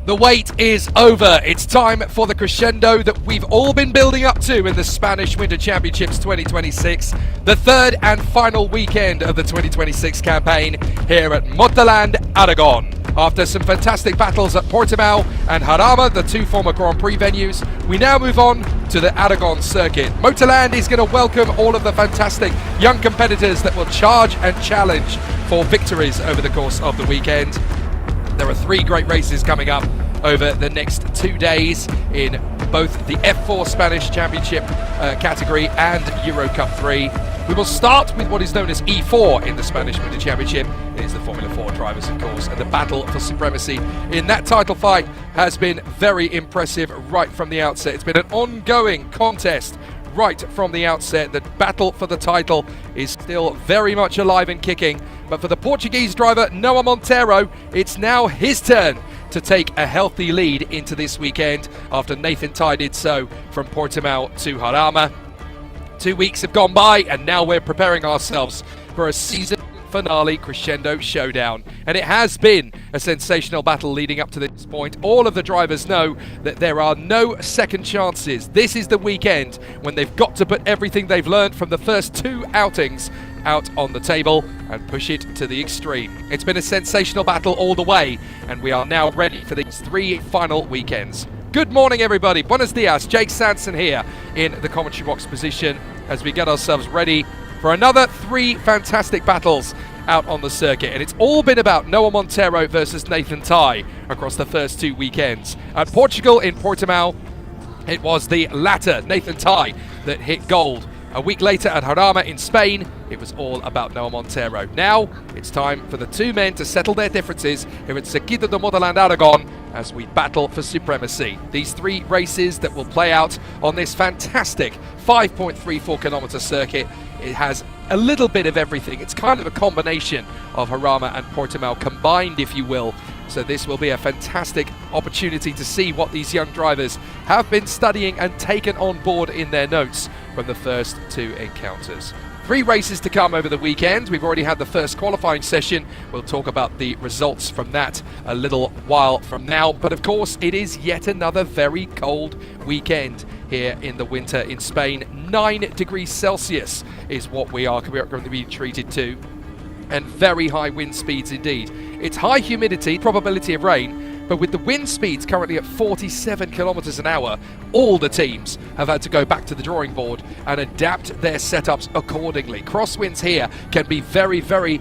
The wait is over. It's time for the crescendo that we've all been building up to in the Spanish Winter Championships 2026, the third and final weekend of the 2026 campaign here at Motorland, Aragon. After some fantastic battles at Portimao and Jarama, the two former Grand Prix venues, we now move on to the Aragon circuit. Motorland is going to welcome all of the fantastic young competitors that will charge and challenge for victories over the course of the weekend. There are three great races coming up over the next 2 days in both the F4 Spanish Championship category and Euro Cup 3. We will start with what is known as E4 in the Spanish Winter Championship. It is the Formula 4 drivers, of course, and the battle for supremacy in that title fight has been very impressive right from the outset. It's been an ongoing contest right from the outset. The battle for the title is still very much alive and kicking, but for the Portuguese driver Noah Monteiro, it's now his turn to take a healthy lead into this weekend after Nathan Ty did so from Portimao to Jarama. 2 weeks have gone by and now we're preparing ourselves for a season finale crescendo showdown, and it has been a sensational battle leading up to this point. All of the drivers know that there are no second chances. This is the weekend when they've got to put everything they've learned from the first two outings out on the table and push it to the extreme. It's been a sensational battle all the way, and we are now ready for these three final weekends. Good morning, everybody. Buenos dias. Jake Sanson here in the commentary box position as we get ourselves ready for another three fantastic battles out on the circuit. And it's all been about Noah Monteiro versus Nathan Ty across the first two weekends. At Portugal in Portimao, it was the latter, Nathan Ty, that hit gold. A week later at Jarama in Spain, it was all about Noah Monteiro. Now, it's time for the two men to settle their differences here at Circuito de Motorland Aragon as we battle for supremacy. These three races that will play out on this fantastic 5.34 kilometer circuit, it has a little bit of everything. It's kind of a combination of Jarama and Portimao combined, if you will. So this will be a fantastic opportunity to see what these young drivers have been studying and taken on board in their notes from the first two encounters. Three races to come over the weekend. We've already had the first qualifying session. We'll talk about the results from that a little while from now. But of course, it is yet another very cold weekend here in the winter in Spain. 9 degrees Celsius is what we are going to be treated to, and very high wind speeds indeed. It's high humidity, probability of rain, but with the wind speeds currently at 47 kilometers an hour, all the teams have had to go back to the drawing board and adapt their setups accordingly. Crosswinds here can be very, very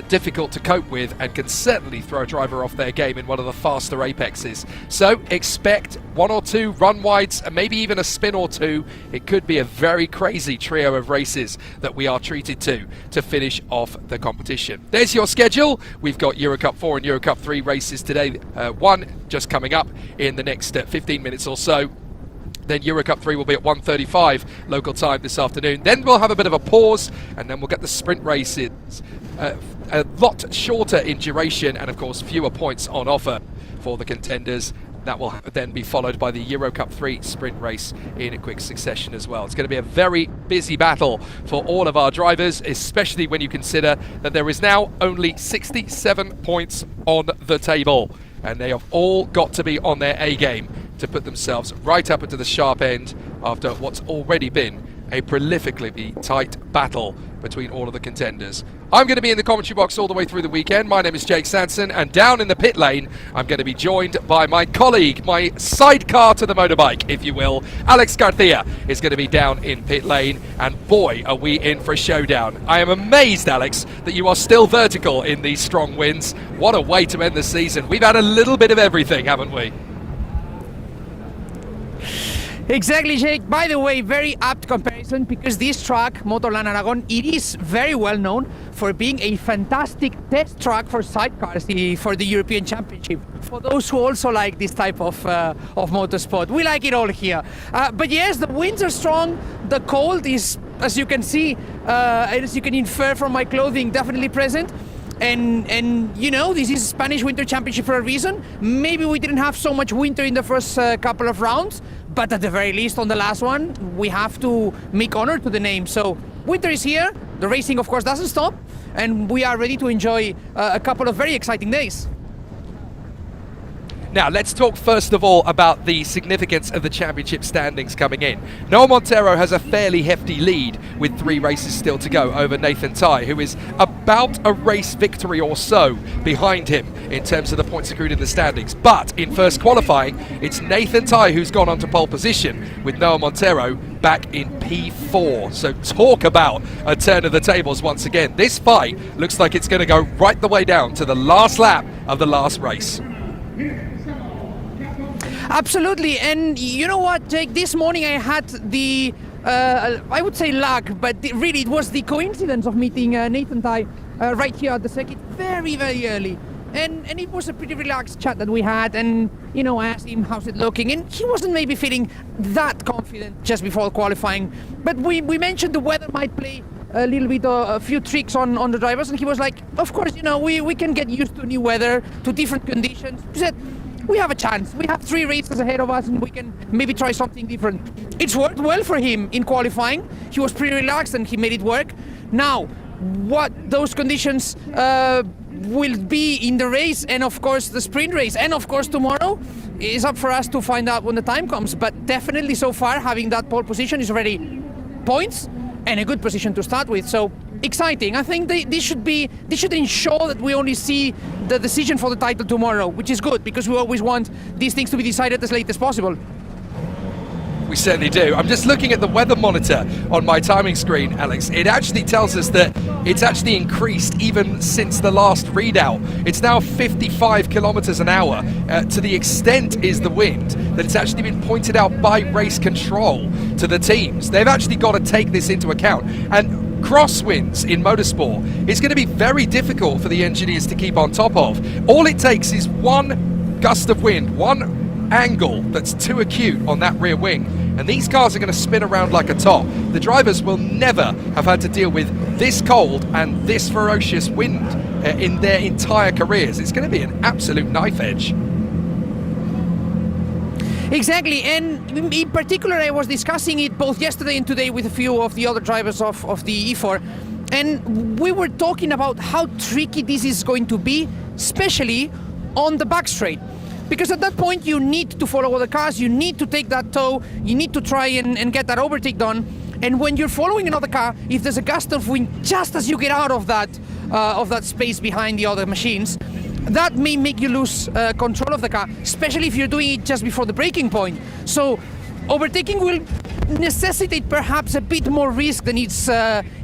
difficult to cope with and can certainly throw a driver off their game in one of the faster apexes. So expect one or two run wides and maybe even a spin or two. It could be a very crazy trio of races that we are treated to finish off the competition. There's your schedule. We've got Euro Cup 4 and Euro Cup 3 races today. One just coming up in the next 15 minutes or so. Then Euro Cup 3 will be at 1:35 local time this afternoon. Then we'll have a bit of a pause, and then we'll get the sprint races. A lot shorter in duration, and of course fewer points on offer for the contenders. That will then be followed by the Euro Cup 3 sprint race in a quick succession as well. It's going to be a very busy battle for all of our drivers, especially when you consider that there is now only 67 points on the table, and they have all got to be on their A game to put themselves right up into the sharp end after what's already been a prolifically tight battle between all of the contenders. I'm going to be in the commentary box all the way through the weekend. My name is Jake Sanson, and down in the pit lane, I'm going to be joined by my colleague, my sidecar to the motorbike, if you will. Alex Garcia is going to be down in pit lane, and boy, are we in for a showdown. I am amazed, Alex, that you are still vertical in these strong winds. What a way to end the season. We've had a little bit of everything, haven't we? Exactly, Jake. By the way, very apt comparison, because this track, Motorland Aragon, it is very well known for being a fantastic test track for sidecars for the European Championship. For those who also like this type of motorsport, we like it all here. But yes, the winds are strong. The cold is, as you can see, as you can infer from my clothing, definitely present. And you know, this is Spanish Winter Championship for a reason. Maybe we didn't have so much winter in the first couple of rounds, but at the very least on the last one, we have to make honor to the name. So winter is here, the racing of course doesn't stop, and we are ready to enjoy a couple of very exciting days. Now, let's talk first of all about the significance of the championship standings coming in. Noah Montero has a fairly hefty lead with 3 races still to go over Nathan Tai, who is about a race victory or so behind him in terms of the points accrued in the standings. But in first qualifying, it's Nathan Tai who's gone on to pole position with Noah Montero back in P4. So talk about a turn of the tables once again. This fight looks like it's going to go right the way down to the last lap of the last race. Absolutely, and you know what, Jake? This morning I had the, I would say luck, but really it was the coincidence of meeting Nathan Tai right here at the circuit very, very early. And it was a pretty relaxed chat that we had, and you know, I asked him how's it looking, and he wasn't maybe feeling that confident just before qualifying. But we mentioned the weather might play a little bit a few tricks on the drivers, and he was like, of course, you know, we can get used to new weather, to different conditions. He said, we have a chance. We have 3 races ahead of us and we can maybe try something different. It's worked well for him in qualifying. He was pretty relaxed and he made it work. Now, what those conditions will be in the race, and of course the sprint race, and of course tomorrow, is up for us to find out when the time comes. But definitely so far, having that pole position is already points and a good position to start with. So exciting. I think this should ensure that we only see the decision for the title tomorrow, which is good because we always want these things to be decided as late as possible. We certainly do. I'm just looking at the weather monitor on my timing screen, Alex. It actually tells us that it's actually increased even since the last readout. It's now 55 kilometers an hour. To the extent is the wind that it's actually been pointed out by race control to the teams. They've actually got to take this into account. And crosswinds in motorsport is going to be very difficult for the engineers to keep on top of. All it takes is one gust of wind, one angle that's too acute on that rear wing, and these cars are going to spin around like a top. The drivers will never have had to deal with this cold and this ferocious wind in their entire careers. It's going to be an absolute knife edge. Exactly, and in particular I was discussing it both yesterday and today with a few of the other drivers of the E4, and we were talking about how tricky this is going to be, especially on the back straight. Because at that point you need to follow other cars, you need to take that tow, you need to try and get that overtake done. And when you're following another car, if there's a gust of wind just as you get out of that space behind the other machines, that may make you lose control of the car, especially if you're doing it just before the braking point. So overtaking will necessitate perhaps a bit more risk than it's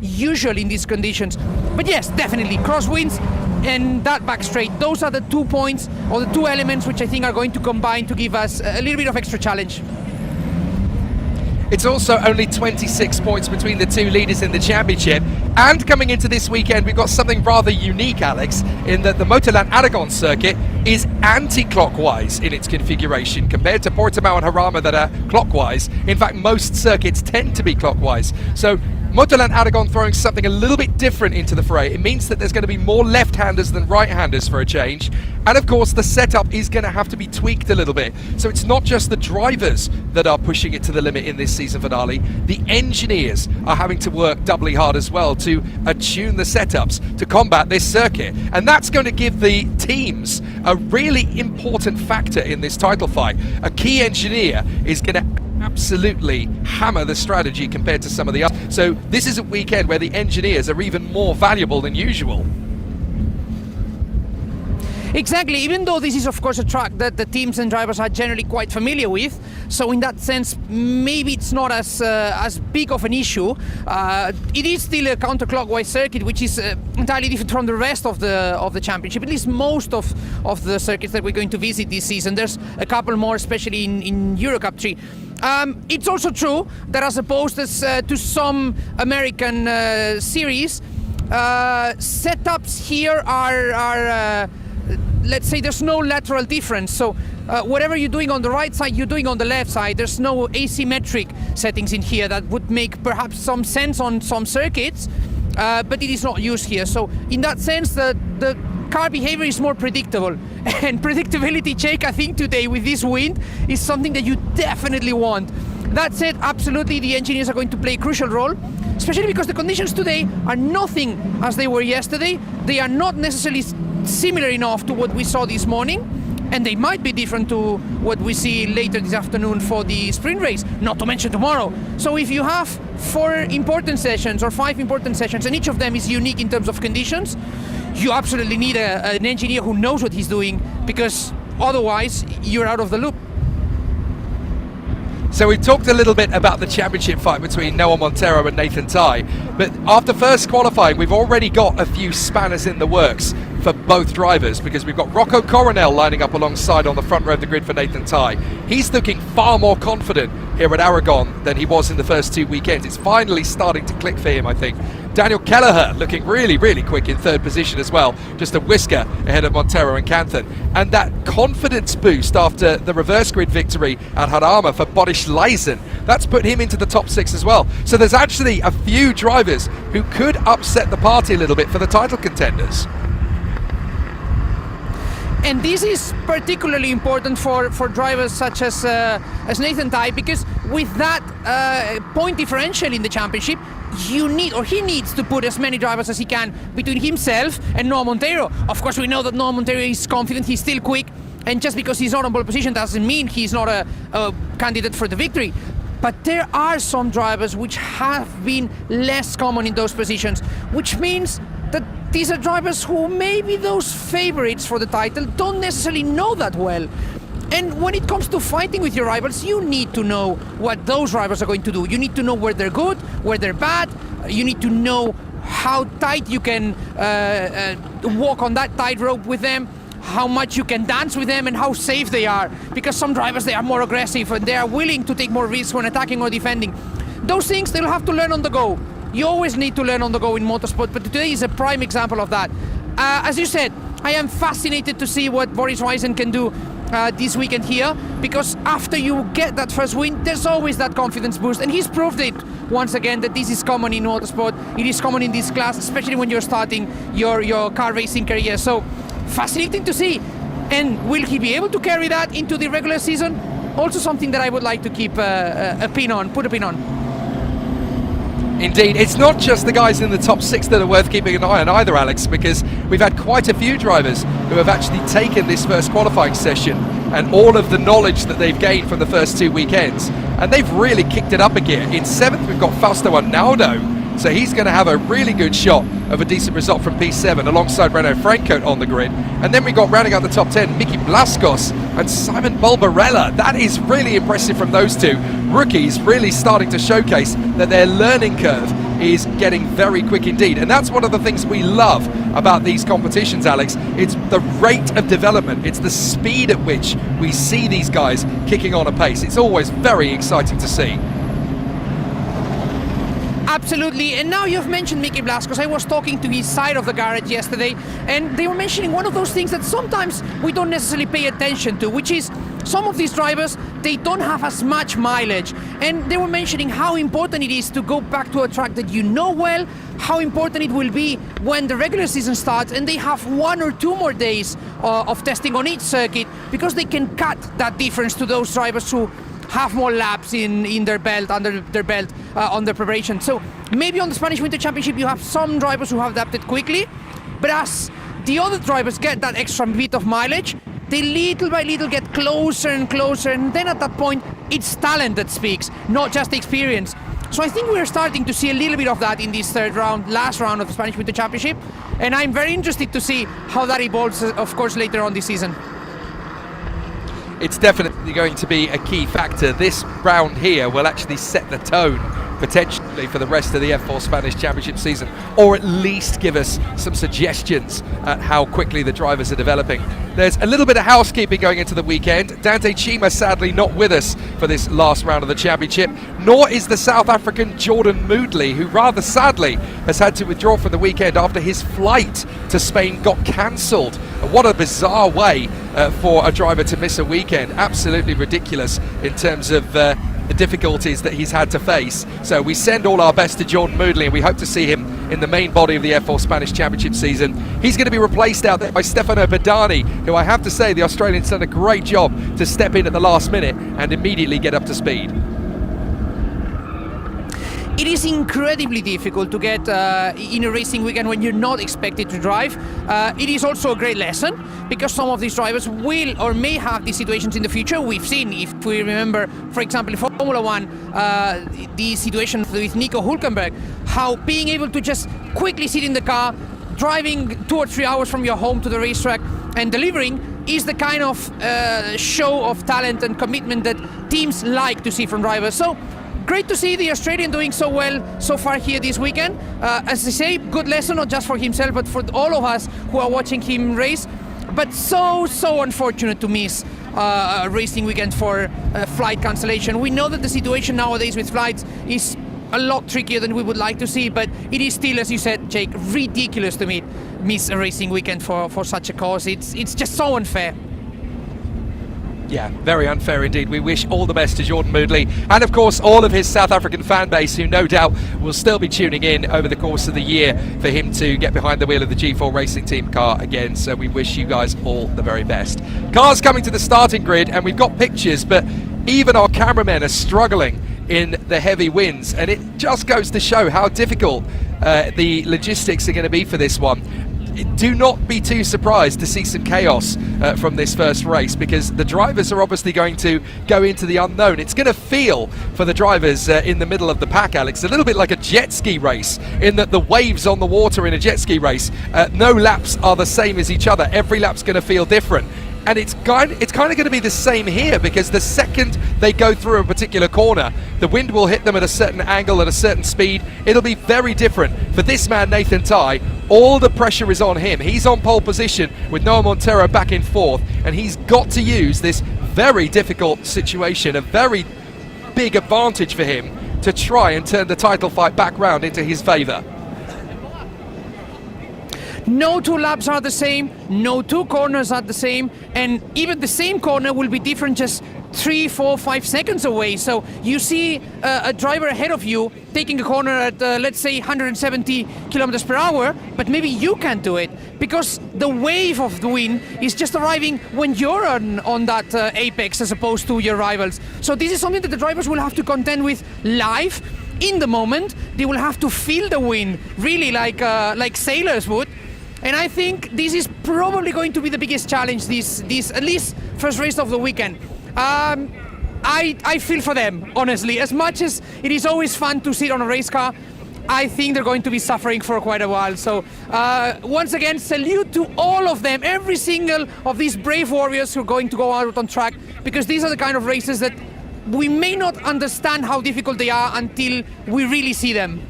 usual in these conditions. But yes, definitely, crosswinds and that back straight, those are the 2 points or the 2 elements which I think are going to combine to give us a little bit of extra challenge. It's also only 26 points between the 2 leaders in the championship. And coming into this weekend, we've got something rather unique, Alex, in that the Motorland Aragon circuit is anti-clockwise in its configuration compared to Portimao and Jarama that are clockwise. In fact, most circuits tend to be clockwise. So Motorland Aragon throwing something a little bit different into the fray. It means that there's going to be more left-handers than right-handers for a change. And of course, the setup is going to have to be tweaked a little bit. So it's not just the drivers that are pushing it to the limit in this season finale. The engineers are having to work doubly hard as well to attune the setups to combat this circuit. And that's going to give the teams a really important factor in this title fight. A key engineer is going to absolutely hammer the strategy compared to some of the others. So this is a weekend where the engineers are even more valuable than usual. Exactly, even though this is of course a track that the teams and drivers are generally quite familiar with, so in that sense maybe it's not as big of an issue. It is still a counterclockwise circuit, which is entirely different from the rest of the championship, at least most of the circuits that we're going to visit this season. There's a couple more, especially in Eurocup 3. It's also true that as opposed to some American series, setups here are let's say there's no lateral difference. So whatever you're doing on the right side, you're doing on the left side. There's no asymmetric settings in here that would make perhaps some sense on some circuits, but it is not used here. So in that sense, the car behavior is more predictable. And predictability check, I think today with this wind, is something that you definitely want. That said, absolutely the engineers are going to play a crucial role, especially because the conditions today are nothing as they were yesterday. They are not necessarily similar enough to what we saw this morning, and they might be different to what we see later this afternoon for the sprint race, not to mention tomorrow. So if you have 4 important sessions or 5 important sessions, and each of them is unique in terms of conditions, you absolutely need an engineer who knows what he's doing, because otherwise you're out of the loop. So we talked a little bit about the championship fight between Noah Montero and Nathan Tai, but after first qualifying we've already got a few spanners in the works for both drivers, because we've got Rocco Coronel lining up alongside on the front row of the grid for Nathan Tai. He's looking far more confident here at Aragon than he was in the first 2 weekends. It's finally starting to click for him, I think. Daniel Kelleher looking really, really quick in 3rd position as well, just a whisker ahead of Montero and Canthan. And that confidence boost after the reverse grid victory at Harama for Boris Leisen, that's put him into the top 6 as well. So there's actually a few drivers who could upset the party a little bit for the title contenders. And this is particularly important for drivers such as Nathan Tai, because with that point differential in the championship, he needs to put as many drivers as he can between himself and Noah Montero. Of course, we know that Noah Montero is confident, he's still quick, and just because he's on a pole position doesn't mean he's not a candidate for the victory. But there are some drivers which have been less common in those positions, which means that these are drivers who maybe those favorites for the title don't necessarily know that well. And when it comes to fighting with your rivals, you need to know what those rivals are going to do. You need to know where they're good, where they're bad. You need to know how tight you can walk on that tightrope with them, how much you can dance with them, and how safe they are. Because some drivers, they are more aggressive and they are willing to take more risks when attacking or defending. Those things they'll have to learn on the go. You always need to learn on the go in motorsport, but today is a prime example of that. As you said, I am fascinated to see what Boris Leisen can do this weekend here, because after you get that first win, there's always that confidence boost, and he's proved it once again that this is common in motorsport. It is common in this class, especially when you're starting your car racing career. So fascinating to see. And will he be able to carry that into the regular season? Also something that I would like to keep a pin on, put a pin on. Indeed, it's not just the guys in the top 6 that are worth keeping an eye on either, Alex, because we've had quite a few drivers who have actually taken this first qualifying session and all of the knowledge that they've gained from the first 2 weekends, and they've really kicked it up a gear. In 7th we've got Fausto Arnaldo, so he's going to have a really good shot of a decent result from P7 alongside Renault Francote on the grid. And then we got rounding out the top 10, Mickey Blascos and Simon Bulbarella. That is really impressive from those two rookies, really starting to showcase that their learning curve is getting very quick indeed. And that's one of the things we love about these competitions, Alex. It's the rate of development, it's the speed at which we see these guys kicking on a pace. It's always very exciting to see. Absolutely, and now you've mentioned Mickey Blascos. I was talking to his side of the garage yesterday, and they were mentioning one of those things that sometimes we don't necessarily pay attention to, which is some of these drivers, they don't have as much mileage. And they were mentioning how important it is to go back to a track that you know well, how important it will be when the regular season starts and they have 1 or 2 more days of testing on each circuit, because they can cut that difference to those drivers who have more laps in their belt, under their belt, on their preparation. So maybe on the Spanish Winter Championship you have some drivers who have adapted quickly, but as the other drivers get that extra bit of mileage, they little by little get closer and closer, and then at that point it's talent that speaks, not just experience. So I think we're starting to see a little bit of that in this last round of the Spanish Winter Championship, and I'm very interested to see how that evolves, of course, later on this season. It's definitely going to be a key factor. This round here will actually set the tone potentially for the rest of the F4 Spanish Championship season, or at least give us some suggestions at how quickly the drivers are developing. There's a little bit of housekeeping going into the weekend. Dante Chima sadly not with us for this last round of the championship, nor is the South African Jordan Moodley, who rather sadly has had to withdraw from the weekend after his flight to Spain got cancelled. What a bizarre way for a driver to miss a weekend. Absolutely ridiculous in terms of the difficulties that he's had to face. So we send all our best to Jordan Moodley, and we hope to see him in the main body of the F4 Spanish Championship season. He's going to be replaced out there by Stefano Bedani, who I have to say the Australian's done a great job to step in at the last minute and immediately get up to speed. it is incredibly difficult to get in a racing weekend when you're not expected to drive. It is also a great lesson because some of these drivers will or may have these situations in the future. We've seen, if we remember, for example, in Formula One, the situation with Nico Hülkenberg, how being able to just quickly sit in the car, driving 2 or 3 hours from your home to the racetrack and delivering is the kind of show of talent and commitment that teams like to see from drivers. So great to see the Australian doing so well so far here this weekend. As I say, good lesson not just for himself but for all of us who are watching him race. But so unfortunate to miss a racing weekend for flight cancellation. We know that the situation nowadays with flights is a lot trickier than we would like to see, but it is still, as you said, Jake, ridiculous to miss a racing weekend for such a cause. It's just so unfair. Yeah, very unfair indeed. We wish all the best to Jordan Moodley and of course all of his South African fan base who no doubt will still be tuning in over the course of the year for him to get behind the wheel of the G4 Racing Team car again. So we wish you guys all the very best. Cars coming to the starting grid and we've got pictures, but even our cameramen are struggling in the heavy winds, and it just goes to show how difficult the logistics are going to be for this one. Do not be too surprised to see some chaos from this first race, because the drivers are obviously going to go into the unknown. It's going to feel for the drivers in the middle of the pack, Alex, a little bit like a jet ski race, in that the waves on the water in a jet ski race, no laps are the same as each other. Every lap's going to feel different. And it's kind of going to be the same here, because the second they go through a particular corner, the wind will hit them at a certain angle, at a certain speed. It'll be very different. For this man, Nathan Tye, all the pressure is on him. He's on pole position with Noah Montero back in fourth, and he's got to use this very difficult situation, a very big advantage for him, to try and turn the title fight back round into his favour. No two laps are the same, no two corners are the same, and even the same corner will be different just 3, 4, 5 seconds away. So you see a driver ahead of you taking a corner at, let's say, 170 kilometers per hour, but maybe you can't do it because the wave of the wind is just arriving when you're on that apex as opposed to your rivals. So this is something that the drivers will have to contend with live, in the moment. They will have to feel the wind, really like sailors would. And I think this is probably going to be the biggest challenge this at least first race of the weekend. I feel for them, honestly. As much as it is always fun to sit on a race car, I think they're going to be suffering for quite a while. So once again, salute to all of them, every single of these brave warriors who are going to go out on track, because these are the kind of races that we may not understand how difficult they are until we really see them.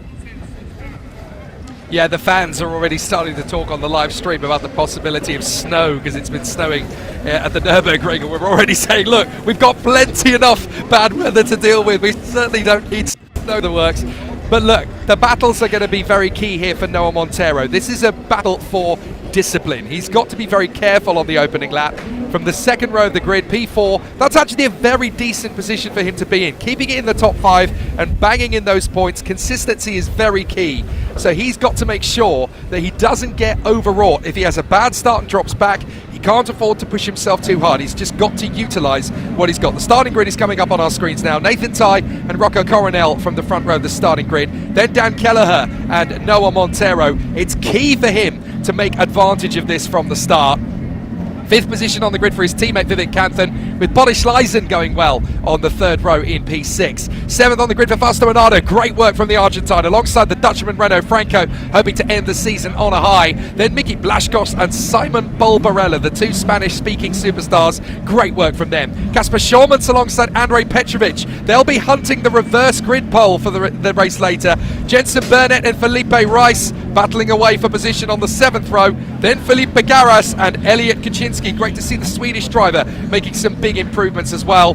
Yeah, the fans are already starting to talk on the live stream about the possibility of snow, because it's been snowing at the Nürburgring. We're already saying, look, we've got plenty enough bad weather to deal with. We certainly don't need snow that works. But look, the battles are going to be very key here for Noah Montero. This is a battle for discipline. He's got to be very careful on the opening lap. From the second row of the grid, P4, that's actually a very decent position for him to be in. Keeping it in the top 5 and banging in those points, consistency is very key. So he's got to make sure that he doesn't get overwrought. If he has a bad start and drops back, he can't afford to push himself too hard. He's just got to utilise what he's got. The starting grid is coming up on our screens now. Nathan Tye and Rocco Coronel from the front row of the starting grid. Then Dan Kelleher and Noah Montero. It's key for him to make advantage of this from the start. 5th position on the grid for his teammate Vivek Kanthan, with Boris Schleisen going well on the 3rd row in P6. 7th on the grid for Fausto Anada. Great work from the Argentine alongside the Dutchman Renault Franco, hoping to end the season on a high. Then Miki Blascos and Simon Bolbarella, the 2 Spanish-speaking superstars. Great work from them. Kasper Schormans alongside Andrej Petrovic. They'll be hunting the reverse grid pole for the race later. Jensen Burnett and Felipe Rice battling away for position on the 7th row. Then Felipe Garas and Elliot Kaczynski. Great to see the Swedish driver making some big improvements as well.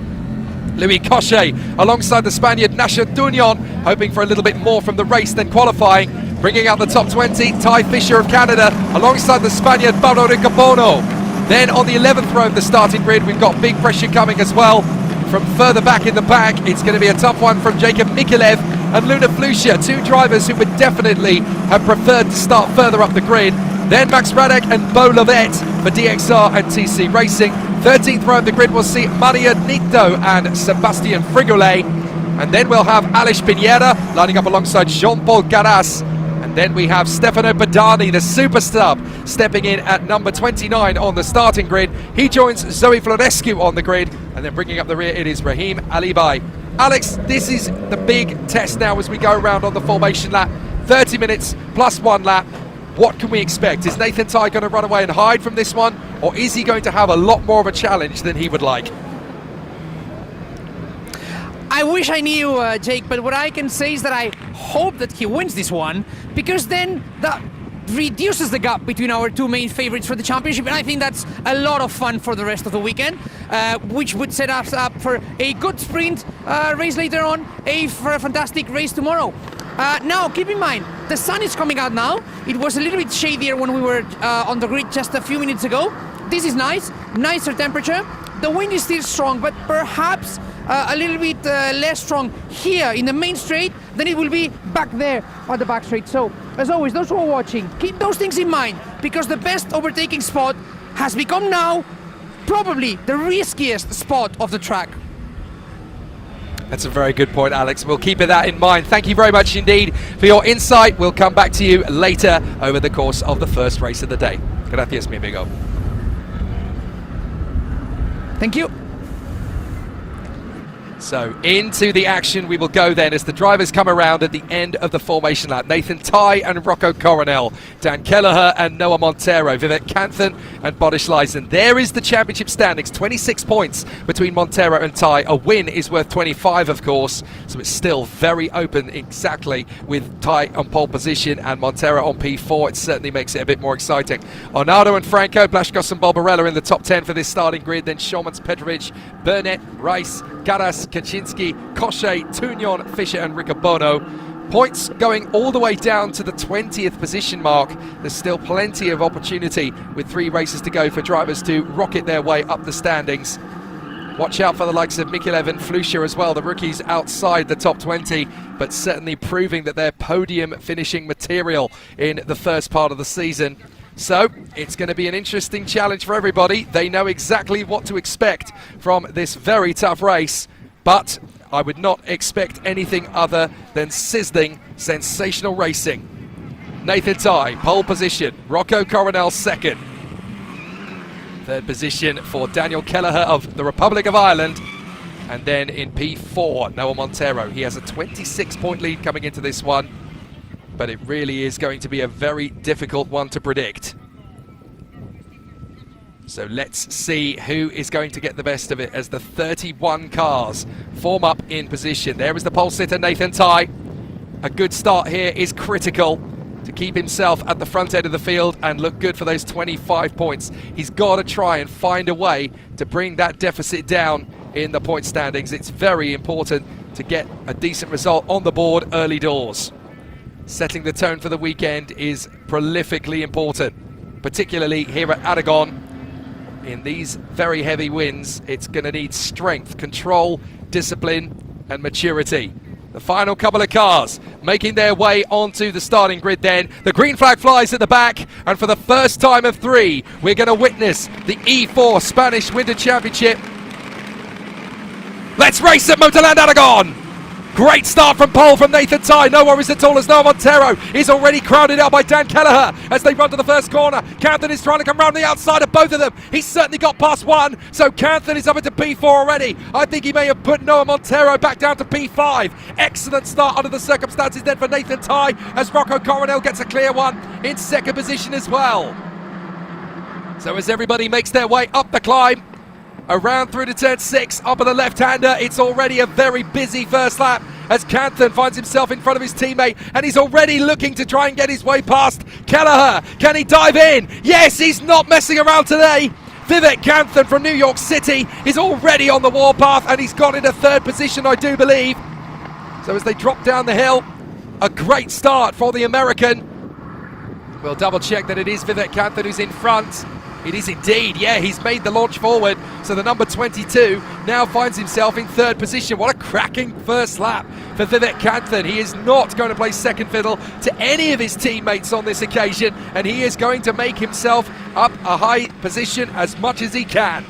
Louis Cochet alongside the Spaniard Nasha Dunion, hoping for a little bit more from the race than qualifying. Bringing out the top 20, Ty Fisher of Canada alongside the Spaniard Mauro Ricabono. Then on the 11th row of the starting grid, we've got big pressure coming as well. From further back in the pack, it's going to be a tough one from Jacob Mikulev and Luna Flusha, 2 drivers who would definitely have preferred to start further up the grid. Then Max Radek and Bo Lovett for DXR and TC Racing. 13th row of the grid will see Maria Nito and Sebastian Frigolet. And then we'll have Aleix Pineda lining up alongside Jean-Paul Garas. And then we have Stefano Badani, the super sub, stepping in at number 29 on the starting grid. He joins Zoe Florescu on the grid. And then bringing up the rear, it is Rahim Alibai. Alex, this is the big test now as we go around on the formation lap. 30 minutes plus 1 lap. What can we expect? Is Nathan Tye going to run away and hide from this one? Or is he going to have a lot more of a challenge than he would like? I wish I knew, Jake, but what I can say is that I hope that he wins this one, because then that reduces the gap between our two main favorites for the championship, and I think that's a lot of fun for the rest of the weekend, which would set us up for a good sprint race later on, for a fantastic race tomorrow. Now, keep in mind, the sun is coming out now. It was a little bit shadier when we were on the grid just a few minutes ago. This is nice, nicer temperature. The wind is still strong, but perhaps a little bit less strong here in the main straight than it will be back there at the back straight. So, as always, those who are watching, keep those things in mind, because the best overtaking spot has become now probably the riskiest spot of the track. That's a very good point, Alex. We'll keep that in mind. Thank you very much indeed for your insight. We'll come back to you later over the course of the first race of the day. Gracias, mi amigo. Thank you. So into the action we will go then as the drivers come around at the end of the formation lap. Nathan Tye and Rocco Coronel, Dan Kelleher and Noah Montero, Vivek Kanthan and Bodish Leisen. There is the championship standings, 26 points between Montero and Tye. A win is worth 25, of course, so it's still very open exactly with Tye on pole position and Montero on P4. It certainly makes it a bit more exciting. Arnaldo and Franco, Blazkowicz and Barbarella in the top 10 for this starting grid. Then Shulmans, Petrovic, Burnett, Rice, Garas, Kaczynski, Koshe, Tugnon, Fisher and Riccobono. Points going all the way down to the 20th position mark. There's still plenty of opportunity with 3 races to go for drivers to rocket their way up the standings. Watch out for the likes of Mikkel and Flusher as well, the rookies outside the top 20, but certainly proving that they're podium finishing material in the first part of the season. So it's going to be an interesting challenge for everybody. They know exactly what to expect from this very tough race, but I would not expect anything other than sizzling, sensational racing. Nathan Tye, pole position. Rocco Coronel, second. Third position for Daniel Kelleher of the Republic of Ireland. And then in P4, Noah Montero. He has a 26-point lead coming into this one, but it really is going to be a very difficult one to predict. So let's see who is going to get the best of it as the 31 cars form up in position. There is the pole sitter, Nathan Tye. A good start here is critical to keep himself at the front end of the field and look good for those 25 points. He's got to try and find a way to bring that deficit down in the point standings. It's very important to get a decent result on the board early doors. Setting the tone for the weekend is prolifically important, particularly here at Aragon. In these very heavy winds, it's going to need strength, control, discipline and maturity. The final couple of cars making their way onto the starting grid then. The green flag flies at the back, and for the first time of 3, we're going to witness the E4 Spanish Winter Championship. Let's race at Motorland Aragon! Great start from pole from Nathan Tye. No worries at all as Noah Montero is already crowded out by Dan Kelleher as they run to the first corner. Kanthan is trying to come round the outside of both of them. He's certainly got past one, so Kanthan is up into P4 already. I think he may have put Noah Montero back down to P5. Excellent start under the circumstances then for Nathan Tye as Rocco Coronel gets a clear one in second position as well. So as everybody makes their way up the climb, around through to turn 6, up on the left-hander, it's already a very busy first lap as Kanthan finds himself in front of his teammate and he's already looking to try and get his way past Kelleher. Can he dive in? Yes, he's not messing around today. Vivek Kanthan from New York City is already on the warpath and he's got into third position, I do believe. So as they drop down the hill, a great start for the American. We'll double check that it is Vivek Kanthan who's in front. It is indeed, yeah, he's made the launch forward. So the number 22 now finds himself in third position. What a cracking first lap for Vivek Kanthan. He is not going to play second fiddle to any of his teammates on this occasion, and he is going to make himself up a high position as much as he can.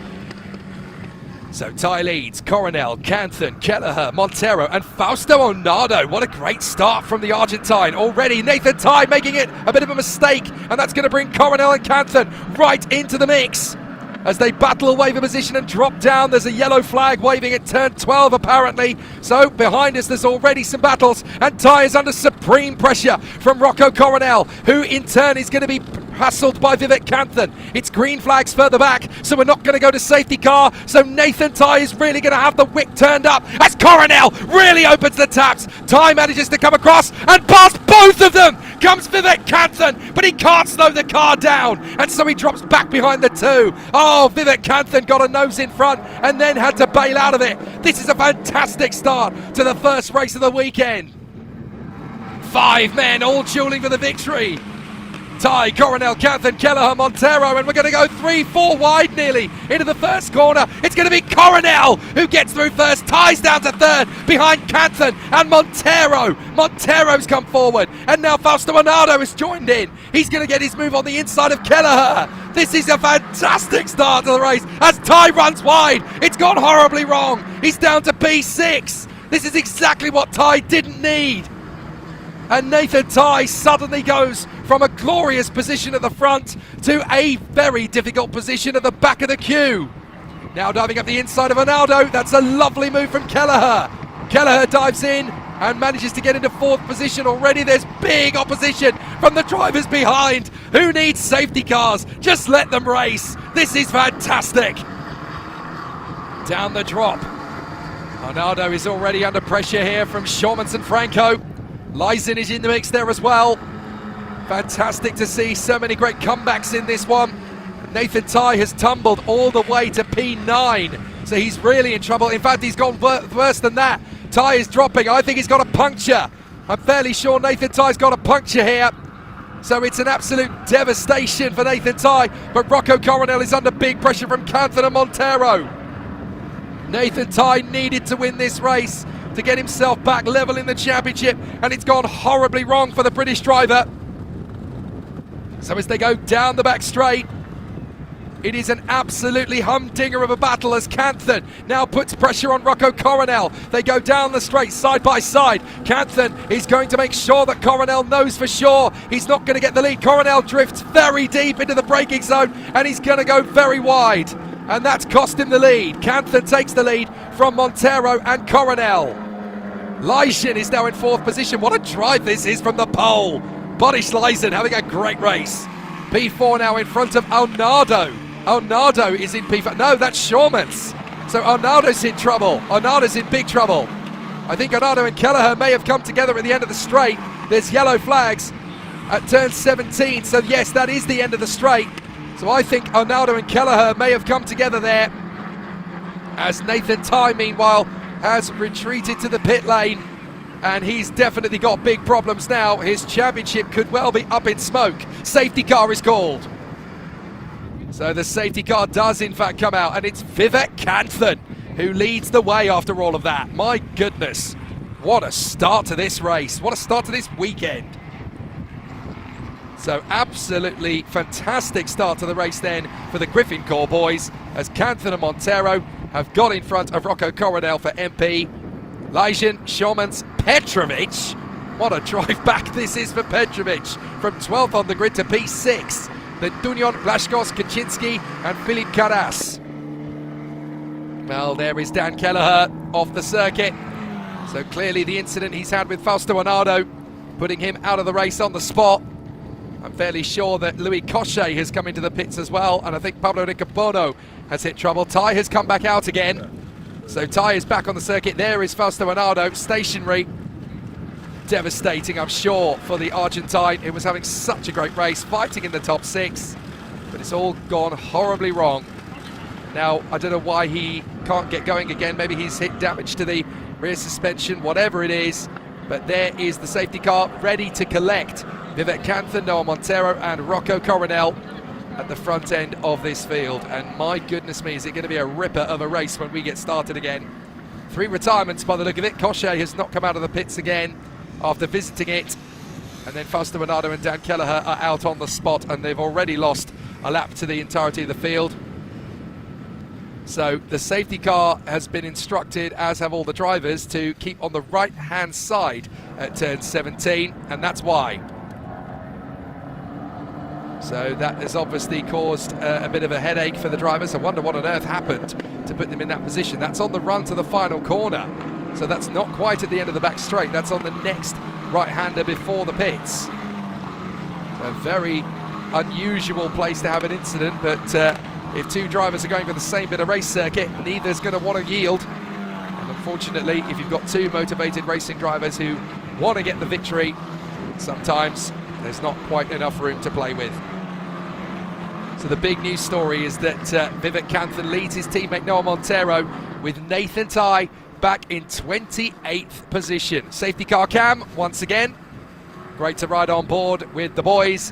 So Ty leads, Coronel, Canthan, Kelleher, Montero and Fausto Onado. What a great start from the Argentine. Already Nathan Ty making it a bit of a mistake, and that's going to bring Coronel and Canthan right into the mix. As they battle away for position and drop down, there's a yellow flag waving at turn 12 apparently. So behind us there's already some battles, and Ty is under supreme pressure from Rocco Coronel, who in turn is going to be hassled by Vivek Canthan. It's green flags further back, so we're not going to go to safety car. So Nathan Ty is really going to have the wick turned up as Coronel really opens the taps. Ty manages to come across and past both of them comes Vivek Canthan, but he can't slow the car down, and so he drops back behind the two. Oh, Vivek Canthan got a nose in front and then had to bail out of it. This is a fantastic start to the first race of the weekend. 5 men all dueling for the victory. Ty, Coronel, Canthan, Kelleher, Montero, and we're going to go 3-4 wide nearly into the first corner. It's going to be Coronel who gets through first. Ty's down to third behind Canthan and Montero. Montero's come forward, and now Fausto Onado has joined in. He's going to get his move on the inside of Kelleher. This is a fantastic start to the race as Ty runs wide. It's gone horribly wrong. He's down to P6. This is exactly what Ty didn't need. And Nathan Ty suddenly goes from a glorious position at the front to a very difficult position at the back of the queue. Now diving up the inside of Onado, that's a lovely move from Kelleher. Kelleher dives in and manages to get into 4th position. Already there's big opposition from the drivers behind. Who needs safety cars? Just let them race. This is fantastic. Down the drop. Onado is already under pressure here from Shormans and Franco. Lysen is in the mix there as well. Fantastic to see so many great comebacks in this one. Nathan Ty has tumbled all the way to P9, so he's really in trouble. In fact, he's gone worse than that. Ty is dropping. I think he's got a puncture. I'm fairly sure Nathan Ty's got a puncture here. So it's an absolute devastation for Nathan Ty, but Rocco Coronel is under big pressure from Canthan and Montero. Nathan Ty needed to win this race to get himself back level in the championship, and it's gone horribly wrong for the British driver. So as they go down the back straight, it is an absolutely humdinger of a battle as Canthan now puts pressure on Rocco Coronel. They go down the straight side by side. Canthan is going to make sure that Coronel knows for sure he's not going to get the lead. Coronel drifts very deep into the braking zone, and he's going to go very wide, and that's cost him the lead. Canthan takes the lead from Montero and Coronel. Lysen is now in 4th position. What a drive this is from the pole. Boris Lysen having a great race. P4 now in front of Onado. Onado is in P5. No, that's Shormans. So Onado's in trouble. Onado's in big trouble. I think Onado and Kelleher may have come together at the end of the straight. There's yellow flags at turn 17. So yes, that is the end of the straight. So I think Onado and Kelleher may have come together there, as Nathan Ty meanwhile has retreated to the pit lane, and he's definitely got big problems now. His championship could well be up in smoke. Safety car is called. So the safety car does in fact come out, and it's Vivek Canthan who leads the way after all of that. My goodness, what a start to this race. What a start to this weekend. So absolutely fantastic start to the race then for the Griffin Corps boys, as Canthan and Montero have got in front of Rocco Coronel for MP. Lysen, Shormans, Petrovic. What a drive back this is for Petrovic. From 12th on the grid to P6. Then Dunion, Blashkos, Kaczynski and Philippe Caras. Well, there is Dan Kelleher off the circuit. So clearly the incident he's had with Fausto Onado putting him out of the race on the spot. I'm fairly sure that Louis Cochet has come into the pits as well, and I think Pablo Ricabono has hit trouble. Ty has come back out again. So Ty is back on the circuit. There is Fausto Onado, stationary. Devastating, I'm sure, for the Argentine. It was having such a great race, fighting in the top 6, but it's all gone horribly wrong. Now, I don't know why he can't get going again. Maybe he's hit damage to the rear suspension, whatever it is. But there is the safety car ready to collect Vivek Canthan, Noah Montero and Rocco Coronel at the front end of this field. And my goodness me, is it going to be a ripper of a race when we get started again. 3 retirements by the look of it. Cochet has not come out of the pits again after visiting it. And then Fausto Onado and Dan Kelleher are out on the spot, and they've already lost a lap to the entirety of the field. So the safety car has been instructed, as have all the drivers, to keep on the right-hand side at turn 17, and that's why. So that has obviously caused a bit of a headache for the drivers. I wonder what on earth happened to put them in that position. That's on the run to the final corner. So that's not quite at the end of the back straight. That's on the next right-hander before the pits. A very unusual place to have an incident, but if two drivers are going for the same bit of race circuit, neither's going to want to yield. And unfortunately, if you've got two motivated racing drivers who want to get the victory, sometimes there's not quite enough room to play with. So the big news story is that Vivek Kanthan leads his teammate Noah Montero with Nathan Tye back in 28th position. Safety car cam once again. Great to ride on board with the boys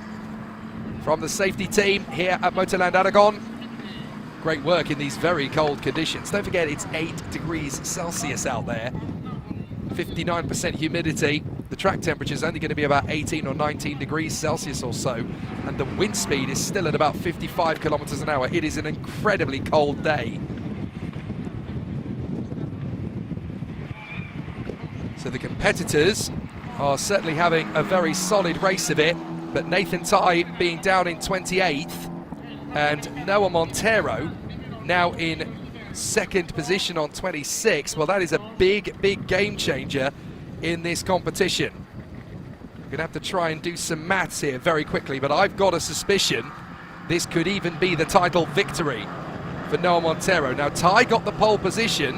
from the safety team here at Motorland Aragon. Great work in these very cold conditions. Don't forget it's 8 degrees Celsius out there. 59% humidity. The track temperature is only going to be about 18 or 19 degrees Celsius or so, and the wind speed is still at about 55 kilometers an hour. It is an incredibly cold day. So the competitors are certainly having a very solid race of it, but Nathan Tye being down in 28th and Noah Montero now in second position on 26. Well, that is a big game changer in this competition. We're gonna have to try and do some maths here very quickly, but I've got a suspicion this could even be the title victory for Noah Montero. Now, Tye got the pole position,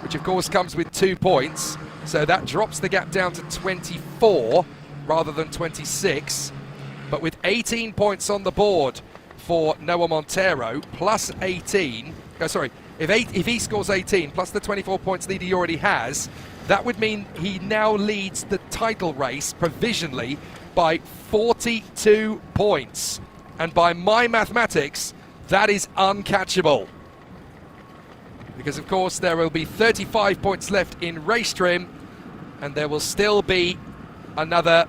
which of course comes with 2 points, so that drops the gap down to 24 rather than 26. But with 18 points on the board for Noah Montero, plus 18, if he scores 18 plus the 24 points lead he already has, that would mean he now leads the title race provisionally by 42 points. And by my mathematics, that is uncatchable. Because of course there will be 35 points left in race trim, and there will still be another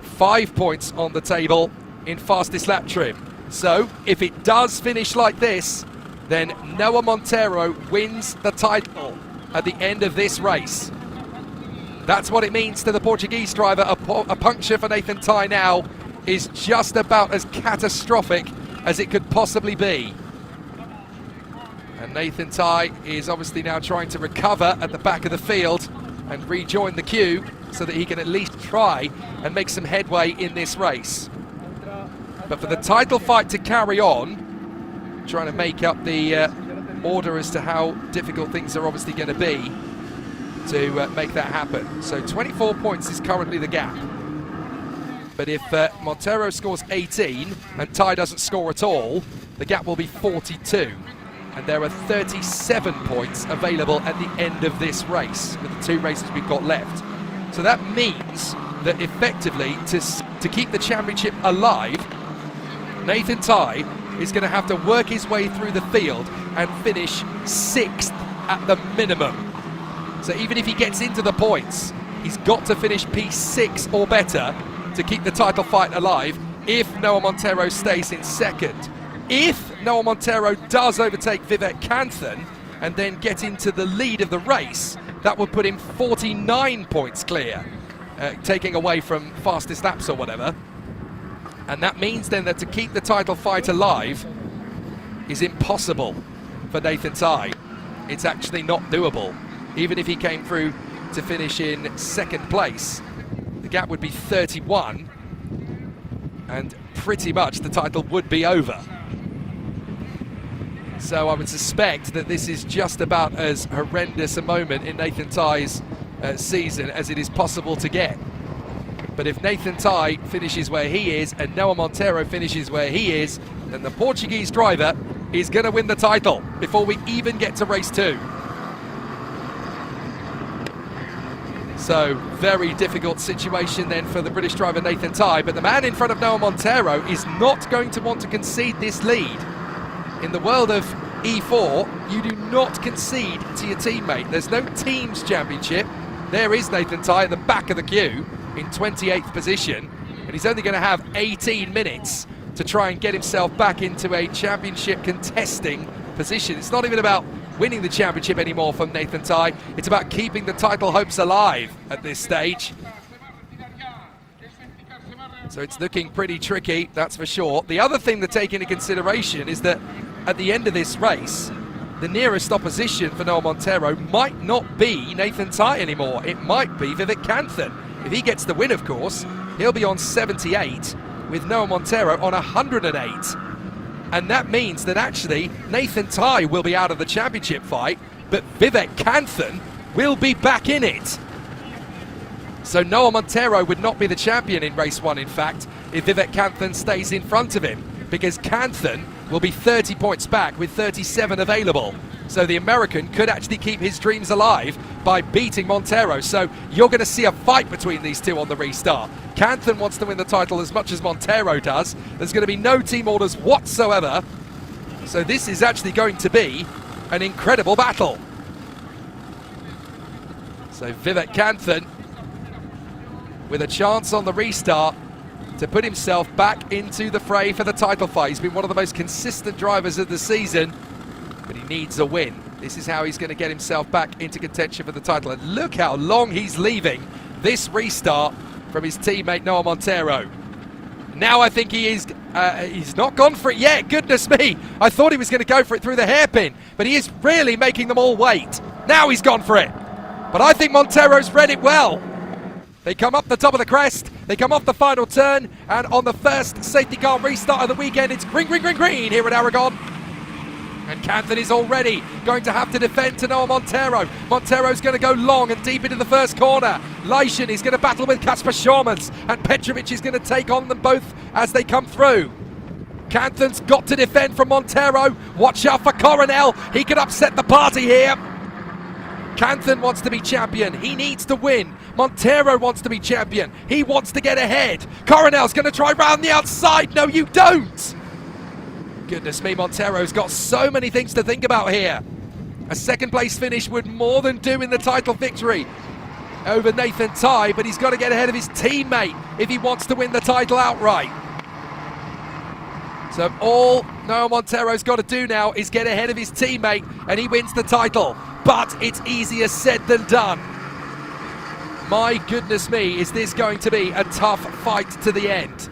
5 points on the table in fastest lap trim. So if it does finish like this, then Noah Montero wins the title at the end of this race. That's what it means to the Portuguese driver. A puncture for Nathan Tye now is just about as catastrophic as it could possibly be. And Nathan Tye is obviously now trying to recover at the back of the field and rejoin the queue so that he can at least try and make some headway in this race. But for the title fight to carry on, trying to make up the order as to how difficult things are obviously going to be to make that happen. So 24 points is currently the gap. But if Montero scores 18 and Tye doesn't score at all, the gap will be 42. And there are 37 points available at the end of this race with the 2 races we've got left. So that means that effectively to keep the championship alive, Nathan Tye is going to have to work his way through the field and finish 6th at the minimum. So even if he gets into the points, he's got to finish P6 or better to keep the title fight alive if Noah Montero stays in second. If Noah Montero does overtake Vivek Kanthan and then get into the lead of the race, that would put him 49 points clear, taking away from fastest laps or whatever. And that means then that to keep the title fight alive is impossible for Nathan Tye. It's actually not doable. Even if he came through to finish in second place, the gap would be 31, and pretty much the title would be over. So I would suspect that this is just about as horrendous a moment in Nathan Tye's season as it is possible to get. But if Nathan Tye finishes where he is and Noah Montero finishes where he is, then the Portuguese driver is going to win the title before we even get to race 2. So, very difficult situation then for the British driver Nathan Tye, but the man in front of Noah Montero is not going to want to concede this lead. In the world of E4, you do not concede to your teammate. There's no teams championship. There is Nathan Tye at the back of the queue in 28th position, and he's only going to have 18 minutes to try and get himself back into a championship contesting position. It's not even about winning the championship anymore for Nathan Tai. It's about keeping the title hopes alive at this stage. So it's looking pretty tricky, that's for sure. The other thing to take into consideration is that at the end of this race, the nearest opposition for Noah Montero might not be Nathan Tai anymore. It might be Vivek Kanthan. If he gets the win, of course, he'll be on 78 with Noah Montero on 108. And that means that actually Nathan Tai will be out of the championship fight, but Vivek Kanthan will be back in it. So Noah Montero would not be the champion in race 1, in fact, if Vivek Kanthan stays in front of him, because Kanthan will be 30 points back with 37 available. So the American could actually keep his dreams alive by beating Montero. So you're going to see a fight between these two on the restart. Kanthan wants to win the title as much as Montero does. There's going to be no team orders whatsoever. So this is actually going to be an incredible battle. So Vivek Kanthan with a chance on the restart to put himself back into the fray for the title fight. He's been one of the most consistent drivers of the season, but he needs a win. This is how he's going to get himself back into contention for the title. And look how long he's leaving this restart from his teammate Noah Montero. Now I think he is, he's not gone for it yet, goodness me. I thought he was going to go for it through the hairpin, but he is really making them all wait. Now he's gone for it. But I think Montero's read it well. They come up the top of the crest, they come off the final turn, and on the first safety car restart of the weekend, it's green, green, green, green here at Aragon. And Kanthan is already going to have to defend to Noah Montero. Montero's going to go long and deep into the first corner. Leishan is going to battle with Kasper Schormans, and Petrovic is going to take on them both as they come through. Kanthan's got to defend from Montero. Watch out for Coronel, he could upset the party here. Kanthan wants to be champion, he needs to win. Montero wants to be champion, he wants to get ahead. Coronel's going to try round the outside, no you don't! Goodness me, Montero's got so many things to think about here. A second place finish would more than do in the title victory over Nathan Tai, but he's got to get ahead of his teammate if he wants to win the title outright. So all Noah Montero's got to do now is get ahead of his teammate and he wins the title. But it's easier said than done. My goodness me, is this going to be a tough fight to the end.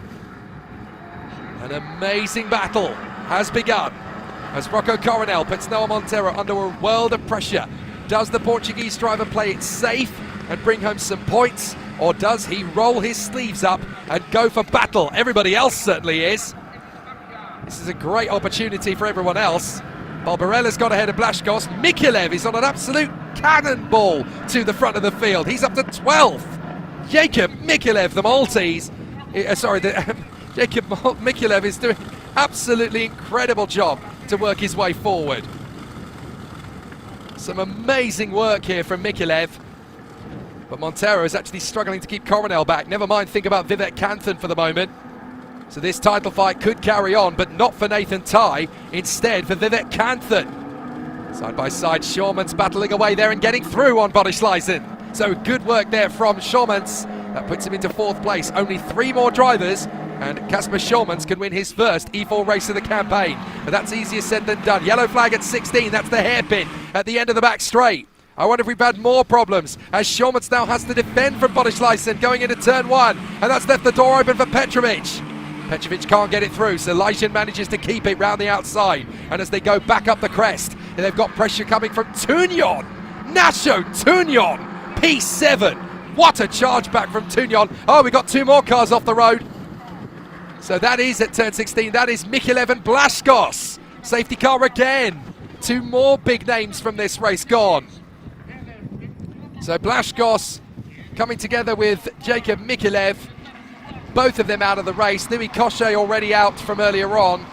An amazing battle has begun as Rocco Coronel puts Noah Montero under a world of pressure. Does the Portuguese driver play it safe and bring home some points, or does he roll his sleeves up and go for battle? Everybody else certainly is. This is a great opportunity for everyone else. Barbarella's got ahead of Blashkos. Mikilev is on an absolute cannonball to the front of the field. He's up to 12th. Jacob Mikilev, the Maltese, Jacob Mikilev is doing absolutely incredible job to work his way forward. Some amazing work here from Mikilev. But Montero is actually struggling to keep Coronel back. Never mind, think about Vivek Kanthan for the moment. So this title fight could carry on, but not for Nathan Tai, instead for Vivek Kanthan. Side by side, Schormans battling away there and getting through on Borisleisen. So good work there from Schormans. That puts him into 4th place. Only 3 more drivers, and Kasper Schormans can win his first E4 race of the campaign. But that's easier said than done. Yellow flag at 16, that's the hairpin at the end of the back straight. I wonder if we've had more problems, as Schormans now has to defend from Borisleisen going into turn 1, and that's left the door open for Petrovic. Petrovic can't get it through, so Leishan manages to keep it round the outside. And as they go back up the crest, they've got pressure coming from Tunion. Nacho Tunion, P7. What a charge back from Tunion. Oh, we got 2 more cars off the road. So that is at turn 16, that is Mikilev and Blashkos. Safety car again. 2 more big names from this race gone. So Blashkos coming together with Jacob Mikilev. Both of them out of the race. Louis Cochet already out from earlier on.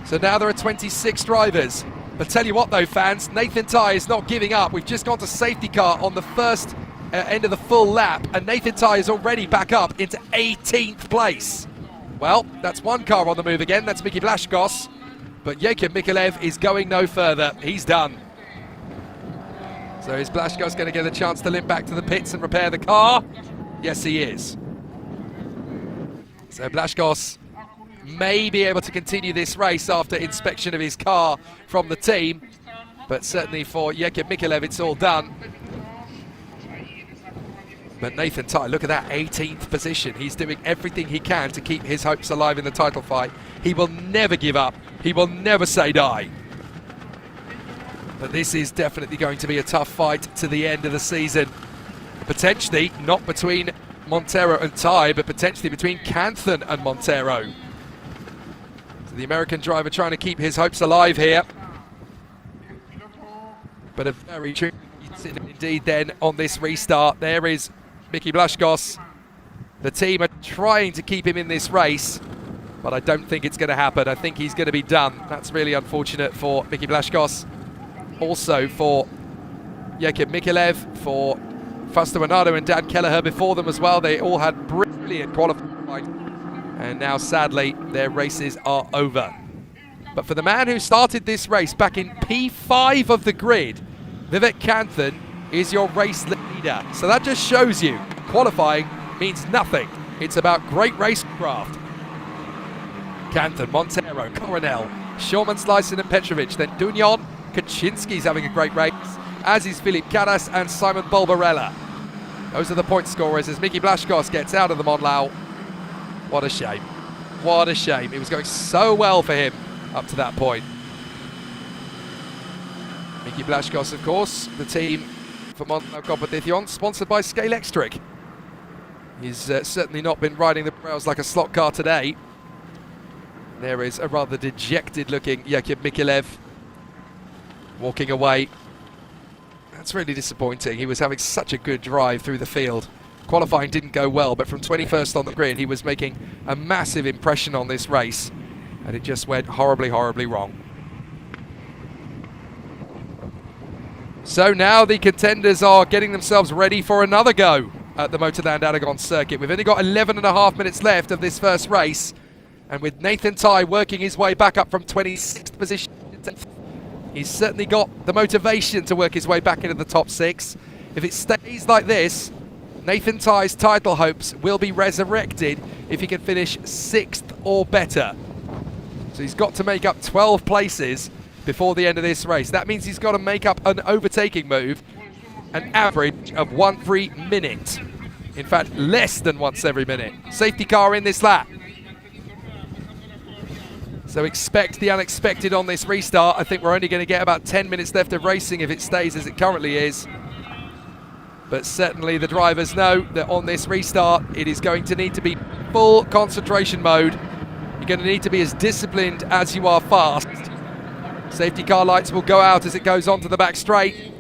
So now there are 26 drivers. But tell you what though, fans, Nathan Tai is not giving up. We've just gone to safety car on the first end of the full lap, and Nathan Tai is already back up into 18th place. Well, that's 1 car on the move again. That's Miki Blashkos. But Jacob Mikilev is going no further. He's done. So is Blashkos going to get a chance to limp back to the pits and repair the car? Yes, he is. So Blashkos may be able to continue this race after inspection of his car from the team. But certainly for Jakub Mikulev, it's all done. But Nathan Tye, look at that 18th position. He's doing everything he can to keep his hopes alive in the title fight. He will never give up. He will never say die. But this is definitely going to be a tough fight to the end of the season. Potentially not between Montero and Tye, but potentially between Canthan and Montero. So the American driver trying to keep his hopes alive here. But a very tricky indeed then on this restart. There is Mickey Blaszkos. The team are trying to keep him in this race, but I don't think it's going to happen. I think he's going to be done. That's really unfortunate for Mickey Blaszkos. Also for Jakub Mikulev, for Fausto Bernardo and Dan Kelleher before them as well. They all had brilliant qualifying, and now sadly their races are over. But for the man who started this race back in P5 of the grid, Vivek Canthan is your race leader. So that just shows you qualifying means nothing. It's about great racecraft. Canthan, Montero, Coronel, Shawman, Slyson and Petrovic. Then Dunion, Kaczynski's having a great race, as is Filip Karas and Simon Bolbarella. Those are the point scorers as Mickey Blaszkos gets out of the Monlau. What a shame. What a shame. It was going so well for him up to that point. Mickey Blaszkos, of course, the team for Monlau Competición, sponsored by Scale Extric. He's certainly not been riding the rails like a slot car today. There is a rather dejected-looking Jakub Mikulev walking away. That's really disappointing. He was having such a good drive through the field. Qualifying didn't go well, but from 21st on the grid, he was making a massive impression on this race, and it just went horribly, horribly wrong. So now the contenders are getting themselves ready for another go at the Motorland Aragon circuit. We've only got 11.5 minutes left of this first race, and with Nathan Tye working his way back up from 26th position, he's certainly got the motivation to work his way back into the top 6. If it stays like this, Nathan Tye's title hopes will be resurrected if he can finish 6th or better. So he's got to make up 12 places before the end of this race. That means he's got to make up an overtaking move, an average of 1/3 minute. In fact, less than once every minute. Safety car in this lap. So expect the unexpected on this restart. I think we're only going to get about 10 minutes left of racing if it stays as it currently is. But certainly the drivers know that on this restart, it is going to need to be full concentration mode. You're going to need to be as disciplined as you are fast. Safety car lights will go out as it goes onto the back straight.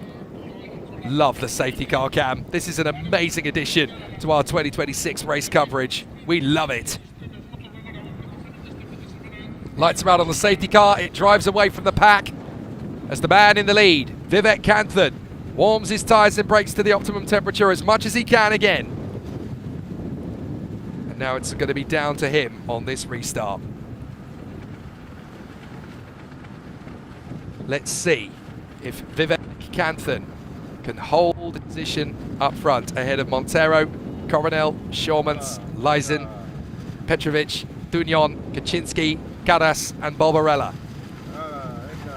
Love the safety car cam. This is an amazing addition to our 2026 race coverage. We love it. Lights are out on the safety car. It drives away from the pack as the man in the lead, Vivek Canthan, warms his tyres and brakes to the optimum temperature as much as he can again. And now it's going to be down to him on this restart. Let's see if Vivek Canthan can hold the position up front ahead of Montero, Coronel, Shawmans, Lyson, Petrovic, Dunion, Kaczynski, Karas and Bolbarella.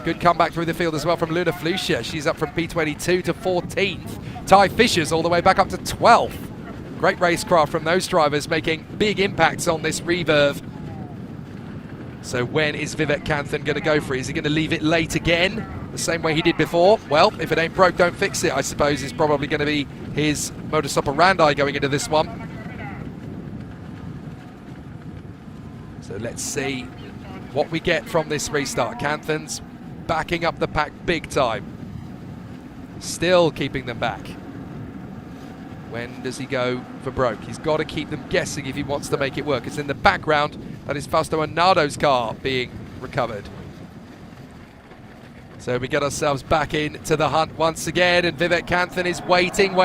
Good comeback through the field as well from Luna Flucia. She's up from P22 to 14th. Ty Fisher's all the way back up to 12th. Great racecraft from those drivers, making big impacts on this reverve. So when is Vivek Canthan going to go for it? Is he going to leave it late again, the same way he did before? Well, if it ain't broke, don't fix it, I suppose, is probably going to be his modus operandi going into this one. So let's see what we get from this restart. Canthan's backing up the pack big time. Still keeping them back. When does he go for broke? He's got to keep them guessing if he wants to make it work. It's in the background. That is Fausto Bernardo's car being recovered. So we get ourselves back into the hunt once again, and Vivek Canthan is waiting.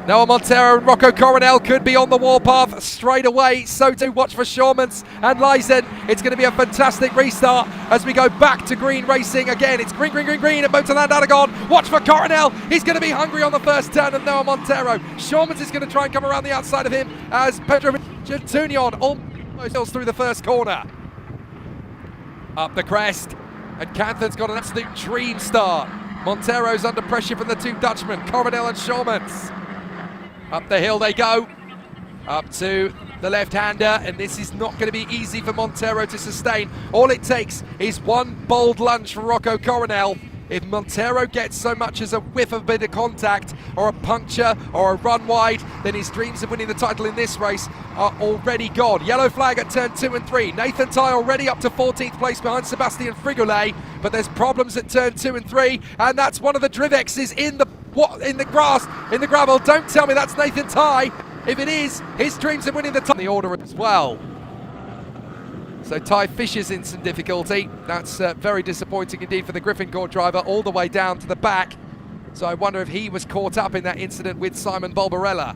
Noah Montero and Rocco Coronel could be on the warpath straight away. So do watch for Shawmans and Lyson. It's going to be a fantastic restart as we go back to green racing again. It's green at Motorland Aragon. Watch for Coronel. He's going to be hungry on the first turn of Noah Montero. Shawmans is going to try and come around the outside of him as Pedro Tunion Hills through the first corner. Up the crest, and Canthan's got an absolute dream start. Montero's under pressure from the two Dutchmen, Coronel and Schormans. Up the hill they go, up to the left-hander, and this is not going to be easy for Montero to sustain. All it takes is one bold lunge from Rocco Coronel. If Montero gets so much as a whiff of a bit of contact, or a puncture, or a run wide, then his dreams of winning the title in this race are already gone. Yellow flag at turn 2 and 3. Nathan Tye already up to 14th place behind Sebastian Frigoulet, but there's problems at turn 2 and 3, and that's one of the Drivexes in the grass, in the gravel. Don't tell me that's Nathan Tye. If it is, his dreams of winning the title in the order as well. So Tye Fisher's in some difficulty. That's very disappointing indeed for the Griffin Court driver, all the way down to the back. So I wonder if he was caught up in that incident with Simon Bolbarella.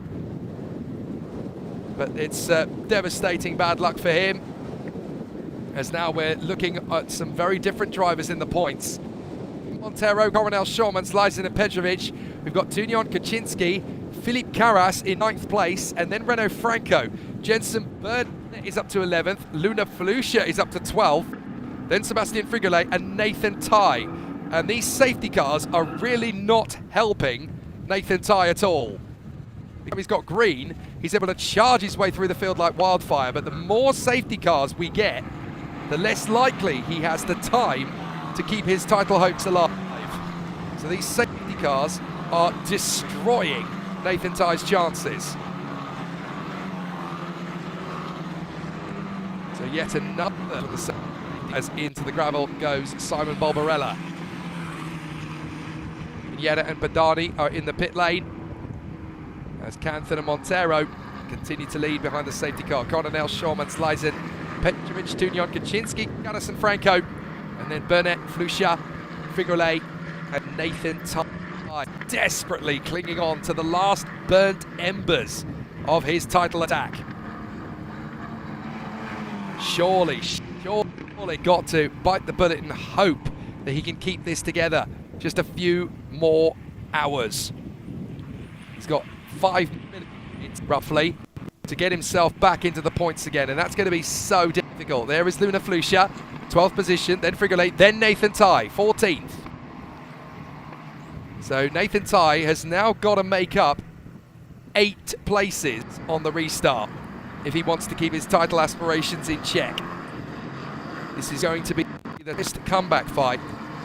But it's devastating bad luck for him, as now we're looking at some very different drivers in the points. Montero, Coronel, Schormans, Lysen and Petrovic. We've got Tunion Kaczynski, Philippe Carras in 9th place, and then Renault Franco. Jensen Bird is up to 11th, Luna Felucia is up to 12th, then Sebastian Frigoulet and Nathan Tye. And these safety cars are really not helping Nathan Tye at all. Because he's got green, he's able to charge his way through the field like wildfire, but the more safety cars we get, the less likely he has the time to keep his title hopes alive. So these safety cars are destroying Nathan Tye's chances. So yet another as into the gravel goes Simon Bolbarella. Yetta and Badani are in the pit lane, as Canthan and Montero continue to lead behind the safety car. Coronel, Schormans, Lysen, Petrovic, Tunion, Kaczynski, Gaddis and Franco, and then Burnett, Flucia, Frigoulet and Nathan Tye, desperately clinging on to the last burnt embers of his title attack. Surely got to bite the bullet and hope that he can keep this together just a few more hours. He's got 5 minutes roughly to get himself back into the points again, and that's going to be so difficult. There is Luna Felucia, 12th position, then Frigoulet, then Nathan Tye, 14th. So Nathan Tye has now got to make up 8 places on the restart if he wants to keep his title aspirations in check. This is going to be the best comeback fight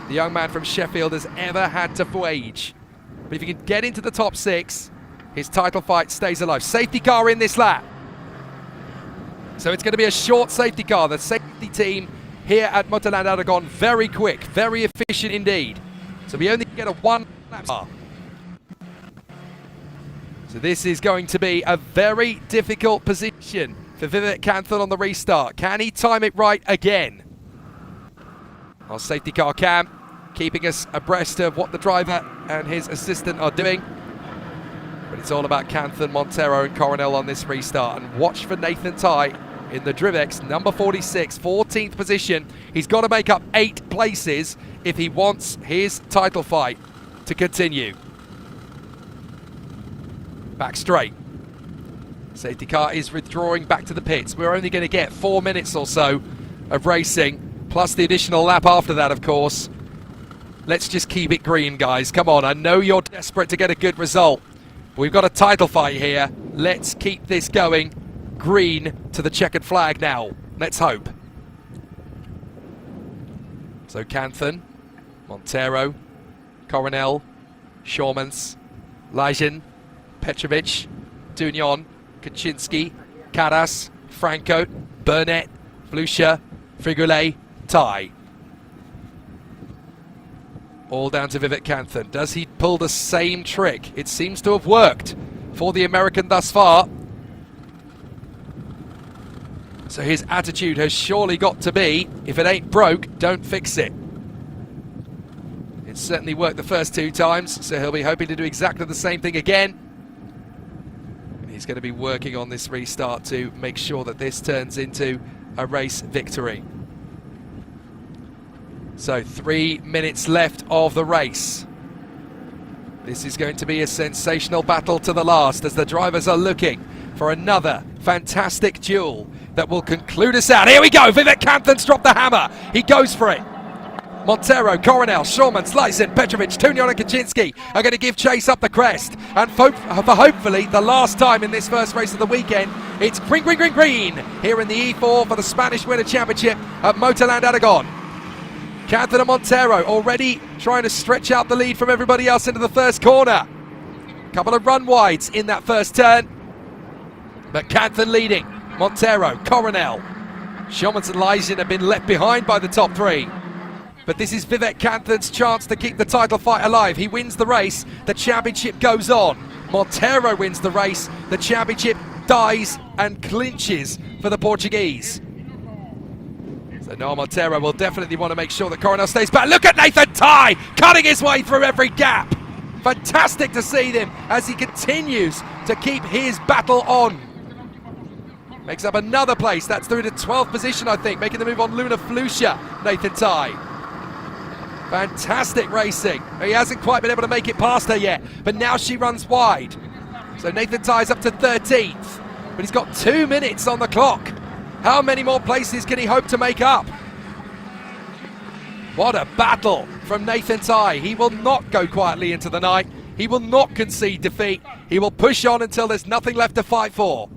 the young man from Sheffield has ever had to wage. But if he can get into the top 6, his title fight stays alive. Safety car in this lap. So it's going to be a short safety car. The safety team here at Motorland Aragon, very quick, very efficient indeed. So we only get a 1 lap car. So this is going to be a very difficult position for Vivek Canthan on the restart. Can he time it right again? Our safety car cam keeping us abreast of what the driver and his assistant are doing. But it's all about Canthan, Montero and Coronel on this restart. And watch for Nathan Tye in the Drivex, number 46, 14th position. He's got to make up 8 places if he wants his title fight to continue. Back straight. Safety car is withdrawing back to the pits. We're only going to get 4 minutes or so of racing, plus the additional lap after that, of course. Let's just keep it green, guys. Come on, I know you're desperate to get a good result. We've got a title fight here. Let's keep this going. Green to the checkered flag now. Let's hope. So Canthan, Montero, Coronel, Schormans, Lysen, Petrovic, Dunion, Kaczynski, Carras, Franco, Burnett, Flucia, Frigoulet, Tye. All down to Vivek Canthan. Does he pull the same trick? It seems to have worked for the American thus far. So his attitude has surely got to be, if it ain't broke, don't fix it. It certainly worked the first 2 times, so he'll be hoping to do exactly the same thing again. And he's going to be working on this restart to make sure that this turns into a race victory. So 3 minutes left of the race. This is going to be a sensational battle to the last as the drivers are looking for another fantastic duel. that will conclude us out. Here we go, Vivek Kanthan's dropped the hammer. He goes for it. Montero, Coronel, Shulman, Slyson, Petrovic, Tunion and Kaczynski are going to give chase up the crest. And for hopefully the last time in this first race of the weekend, it's green, green, green, green here in the E4 for the Spanish Winter Championship at Motorland Aragon. Kanthan and Montero already trying to stretch out the lead from everybody else into the first corner. Couple of run wides in that first turn. But Kanthan leading. Montero, Coronel, Shulman and Lysin have been left behind by the top three. But this is Vivek Kanthan's chance to keep the title fight alive. He wins the race, the championship goes on. Montero wins the race, the championship dies and clinches for the Portuguese. So Noel Montero will definitely want to make sure that Coronel stays back. Look at Nathan Tye cutting his way through every gap. Fantastic to see him as he continues to keep his battle on. Makes up another place, that's through to 12th position I think, making the move on Luna Flusha, Nathan Tye. Fantastic racing. He hasn't quite been able to make it past her yet, but now she runs wide. So Nathan Tye's up to 13th, but he's got 2 minutes on the clock. How many more places can he hope to make up? What a battle from Nathan Tye. He will not go quietly into the night. He will not concede defeat. He will push on until there's nothing left to fight for.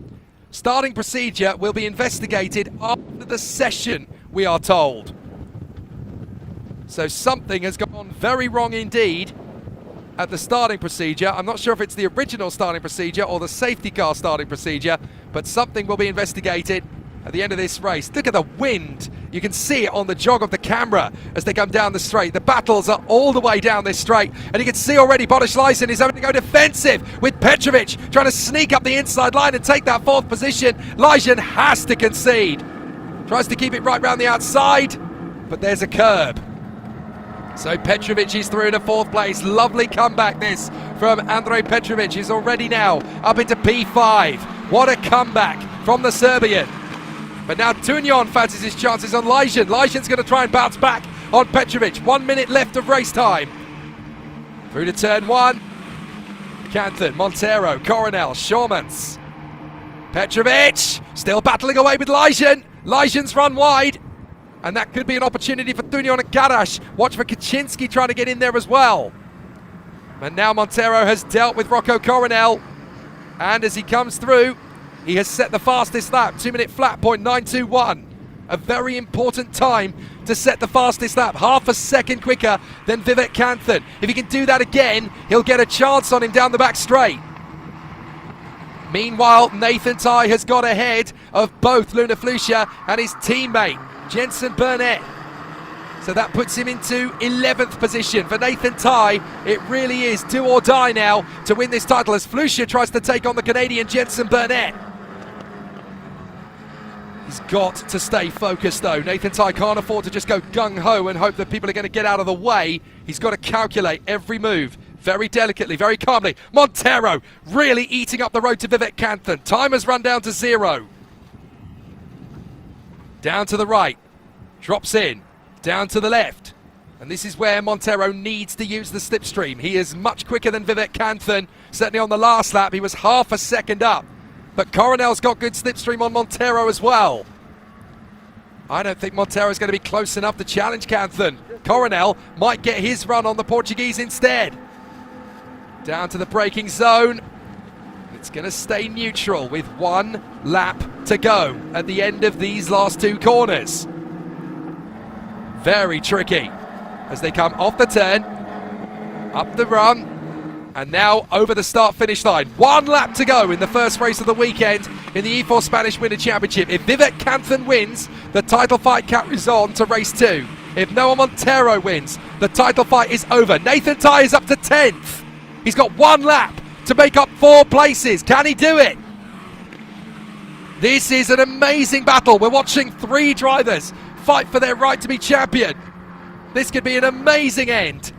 Starting procedure will be investigated after the session, we are told. So something has gone very wrong indeed at the starting procedure. I'm not sure if it's the original starting procedure or the safety car starting procedure, but something will be investigated at the end of this race. Look at the wind. You can see it on the jog of the camera as they come down the straight. The battles are all the way down this straight, and you can see already Boris Lysin is having to go defensive with Petrovic trying to sneak up the inside line and take that 4th position. Lysin has to concede. Tries to keep it right round the outside, but there's a curb. So Petrovic is through to 4th place. Lovely comeback this from Andrej Petrovic. He's already now up into P5. What a comeback from the Serbian. But now Tunion fancies his chances on Lysin. Lysin's going to try and bounce back on Petrovic. 1 minute left of race time. Through to turn 1. Kanthan, Montero, Coronel, Shulman. Petrovic still battling away with Lysin. Lysin's run wide. And that could be an opportunity for Tunion and Garash. Watch for Kaczynski trying to get in there as well. And now Montero has dealt with Rocco Coronel. And as he comes through, he has set the fastest lap, 2 minute flat, .921. A very important time to set the fastest lap, half a second quicker than Vivek Kanthan. If he can do that again, he'll get a chance on him down the back straight. Meanwhile, Nathan Tye has got ahead of both Luna Flusha and his teammate, Jensen Burnett. So that puts him into 11th position. For Nathan Tye, it really is do or die now to win this title as Flusha tries to take on the Canadian Jensen Burnett. He's got to stay focused though. Nathan Tye can't afford to just go gung-ho and hope that people are going to get out of the way. He's got to calculate every move very delicately, very calmly. Montero really eating up the road to Vivek Kanthan. Time has run down to 0. Down to the right, drops in, down to the left. And this is where Montero needs to use the slipstream. He is much quicker than Vivek Kanthan. Certainly on the last lap, he was half a second up. But Coronel's got good slipstream on Montero as well. I don't think Montero's going to be close enough to challenge Kanthan. Coronel might get his run on the Portuguese instead. Down to the braking zone. It's going to stay neutral with 1 lap to go at the end of these last 2 corners. Very tricky as they come off the turn, up the run, and now over the start-finish line. 1 lap to go in the first race of the weekend in the E4 Spanish Winter Championship. If Vivek Kanthan wins, the title fight carries on to race 2. If Noel Montero wins, the title fight is over. Nathan Tye is up to 10th. He's got 1 lap to make up 4 places. Can he do it? This is an amazing battle. We're watching 3 drivers fight for their right to be champion. This could be an amazing end.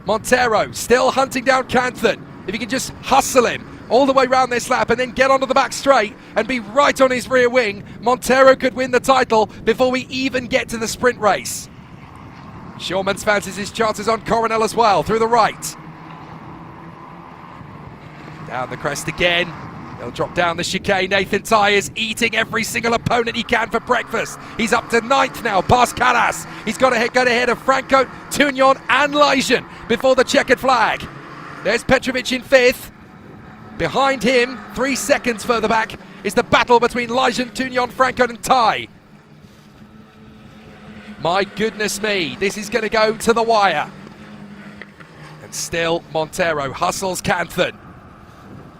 Montero still hunting down Kanthan. If he can just hustle him all the way around this lap and then get onto the back straight and be right on his rear wing, Montero could win the title before we even get to the sprint race. Shulman fancies his chances on Coronel as well, through the right. Down the crest again. He'll drop down the chicane. Nathan Ty is eating every single opponent he can for breakfast. He's up to 9th now, past Calas. He's got to get ahead of Franco, Tunion and Lyjan before the checkered flag. There's Petrovic in 5th. Behind him, 3 seconds further back, is the battle between Lyjan, Tunion, Franco and Ty. My goodness me, this is going to go to the wire. And still Montero hustles Canthan.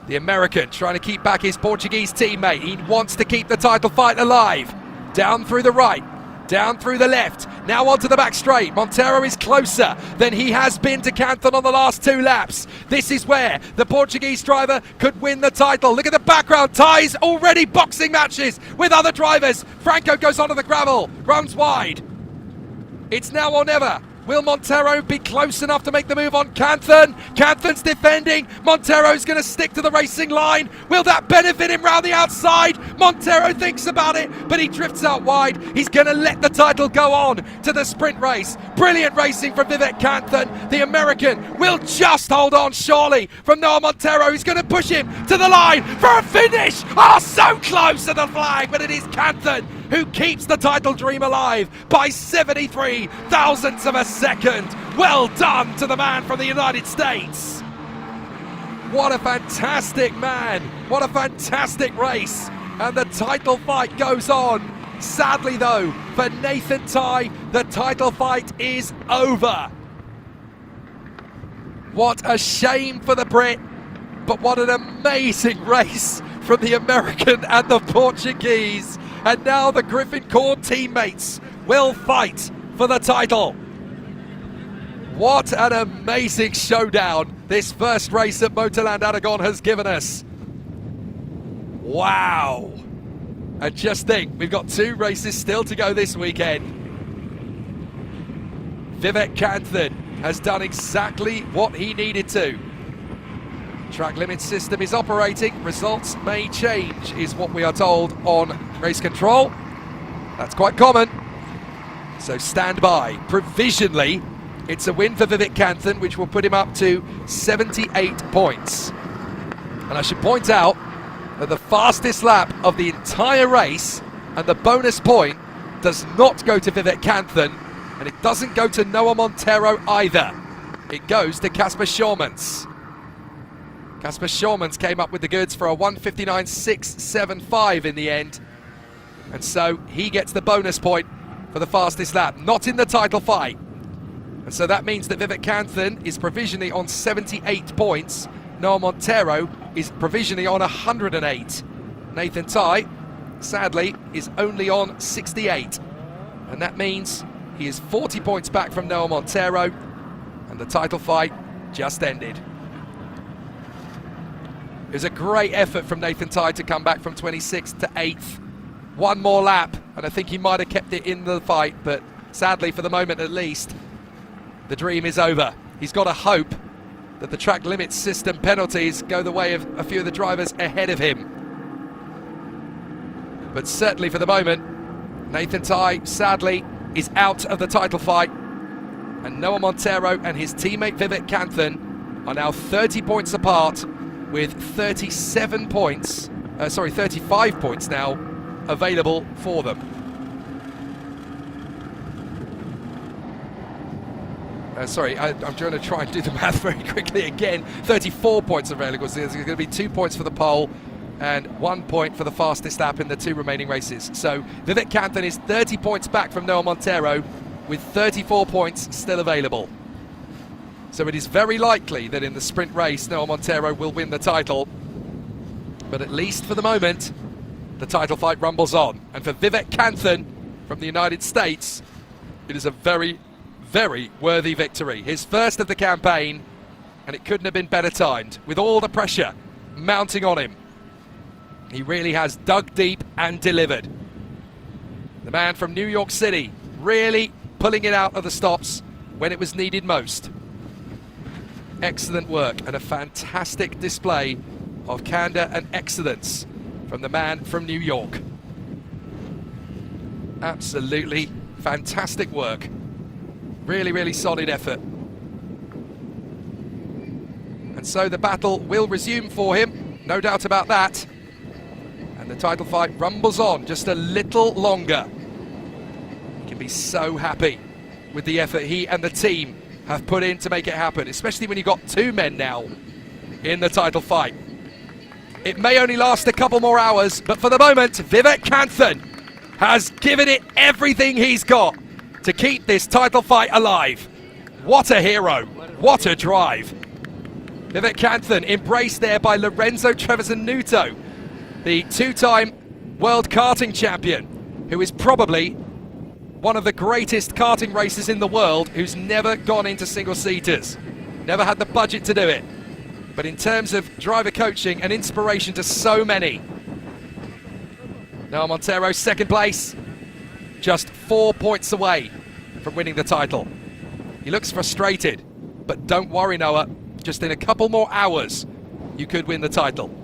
The American trying to keep back his Portuguese teammate. He wants to keep the title fight alive. Down through the right, down through the left, now onto the back straight. Montero is closer than he has been to Canthan on the last 2 laps. This is where the Portuguese driver could win the title. Look at the background, Ty's already boxing matches with other drivers. Franco goes onto the gravel, runs wide. It's now or never. Will Montero be close enough to make the move on Canthan? Canthan's defending. Montero's going to stick to the racing line. Will that benefit him round the outside? Montero thinks about it, but he drifts out wide. He's going to let the title go on to the sprint race. Brilliant racing from Vivek Canthan. The American will just hold on, surely, from Noah Montero. He's going to push him to the line for a finish. Oh, so close to the flag, but it is Canthan who keeps the title dream alive by 73 thousandths of a second. Well done to the man from the United States. What a fantastic man. What a fantastic race. And the title fight goes on. Sadly though, for Nathan Ty, the title fight is over. What a shame for the Brit, but what an amazing race from the American and the Portuguese. And now the Griffin Corn teammates will fight for the title. What an amazing showdown this first race at Motorland Aragon has given us. Wow. And just think, we've got 2 races still to go this weekend. Vivek Canthan has done exactly what he needed to. Track limit system is operating. Results may change, is what we are told on race control. That's quite common. So stand by. Provisionally, it's a win for Vivek Canthan, which will put him up to 78 points. And I should point out that the fastest lap of the entire race and the bonus point does not go to Vivek Canthan, and it doesn't go to Noah Montero either. It goes to Kasper Schurmans. Kasper Schurmans came up with the goods for a 1:59.675 in the end. And so he gets the bonus point for the fastest lap, not in the title fight. And so that means that Vivek Canthan is provisionally on 78 points. Noah Montero is provisionally on 108. Nathan Ty, sadly, is only on 68. And that means he is 40 points back from Noah Montero. And the title fight just ended. It was a great effort from Nathan Ty to come back from 26th to 8th. One more lap, and I think he might have kept it in the fight, but sadly, for the moment at least, the dream is over. He's got to hope that the track limit system penalties go the way of a few of the drivers ahead of him. But certainly for the moment, Nathan Ty, sadly, is out of the title fight. And Noah Montero and his teammate Vivek Canthan are now 30 points apart, with 35 points now available for them. I'm trying to try and do the math very quickly again. 34 points available, so there's going to be 2 points for the pole and 1 point for the fastest lap in the 2 remaining races. So Vivek Canthan is 30 points back from Noah Montero, with 34 points still available. So it is very likely that in the sprint race, Noah Montero will win the title. But at least for the moment, the title fight rumbles on. And for Vivek Canthan from the United States, it is a very, very worthy victory. His first of the campaign, and it couldn't have been better timed. With all the pressure mounting on him, he really has dug deep and delivered. The man from New York City really pulling it out of the stops when it was needed most. Excellent work and a fantastic display of candour and excellence from the man from New York. Absolutely fantastic work. Really, really solid effort. And so the battle will resume for him, no doubt about that. The title fight rumbles on just a little longer. He can be so happy with the effort he and the team have put in to make it happen, especially when you've got two men now in the title fight. It may only last a couple more hours, but for the moment, Vivek Kanthan has given it everything he's got to keep this title fight alive. What a hero, what a drive. Vivek Kanthan embraced there by Lorenzo Trevisan-Nuto, the two-time world karting champion, who is probably one of the greatest karting racers in the world, who's never gone into single-seaters, never had the budget to do it. But in terms of driver coaching, an inspiration to so many. Noah Montero, second place, just 4 points away from winning the title. He looks frustrated, but don't worry, Noah. Just in a couple more hours, you could win the title.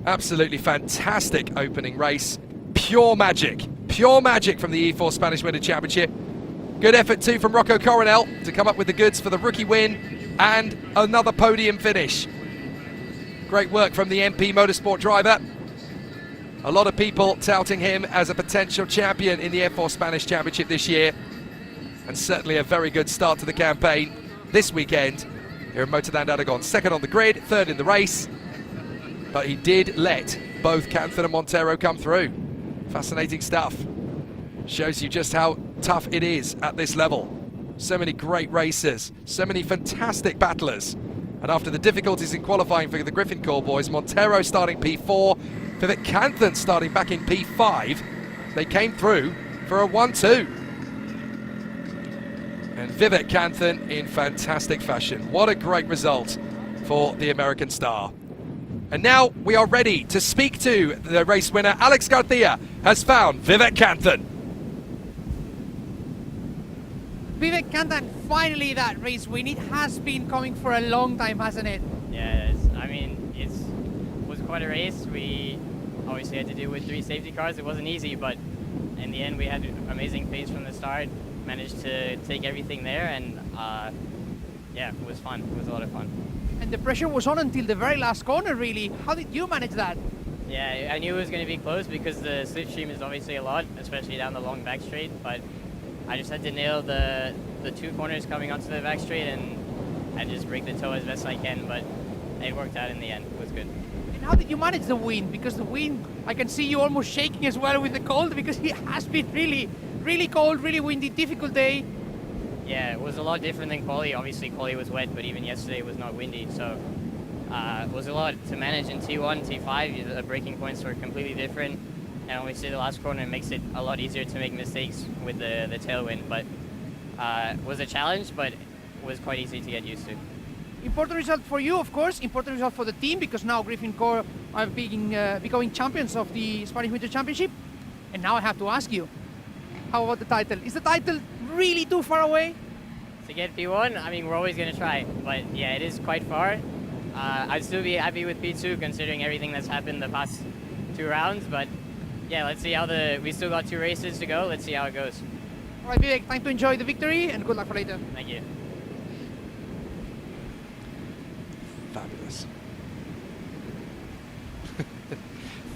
Absolutely fantastic opening race. Pure magic from the E4 Spanish Winter Championship. Good effort too from Rocco Coronel to come up with the goods for the rookie win and another podium finish. Great work from the MP Motorsport driver. A lot of people touting him as a potential champion in the F4 Spanish Championship this year, and certainly a very good start to the campaign this weekend here in Motorland Aragon. Second on the grid, third in the race, but he did let both Kanthan and Montero come through. Fascinating stuff. Shows you just how tough it is at this level. So many great racers, so many fantastic battlers. And after the difficulties in qualifying for the Griffin Call boys, Montero starting P4, Vivek Kanthan starting back in P5, they came through for a 1-2. And Vivek Kanthan in fantastic fashion. What a great result for the American star. And now we are ready to speak to the race winner. Alex Garcia has found Vivek Kanthan. Vivek Kanthan, finally that race win. It has been coming for a long time, hasn't it? Yeah, I mean, it was quite a race. We obviously had to do with 3 safety cars. It wasn't easy, but in the end we had amazing pace from the start. Managed to take everything there, and yeah, it was fun. It was a lot of fun. And the pressure was on until the very last corner, really. How did you manage that? Yeah, I knew it was going to be close because the slipstream is obviously a lot, especially down the long back straight, but I just had to nail the 2 corners coming onto the back straight and just break the toe as best I can, but it worked out in the end. It was good. And how did you manage the wind? Because the wind, I can see you almost shaking as well with the cold, because it has been really cold, really windy, difficult day. Yeah, it was a lot different than quali. Obviously quali was wet, but even yesterday it was not windy, so it was a lot to manage in T1, T5. The braking points were completely different, and obviously the last corner makes it a lot easier to make mistakes with the tailwind, but it was a challenge, but it was quite easy to get used to. Important result for you, of course, important result for the team, because now Griffin Core are becoming champions of the Spanish Winter Championship. And now I have to ask you, how about the title? Is the title really too far away? To get P1, I mean, we're always going to try, but yeah, it is quite far. I'd still be happy with P2 considering everything that's happened the past 2 rounds, but yeah, let's see how we still got 2 races to go. Let's see how it goes. All right, Vivek, time to enjoy the victory and good luck for later. Thank you. Fabulous.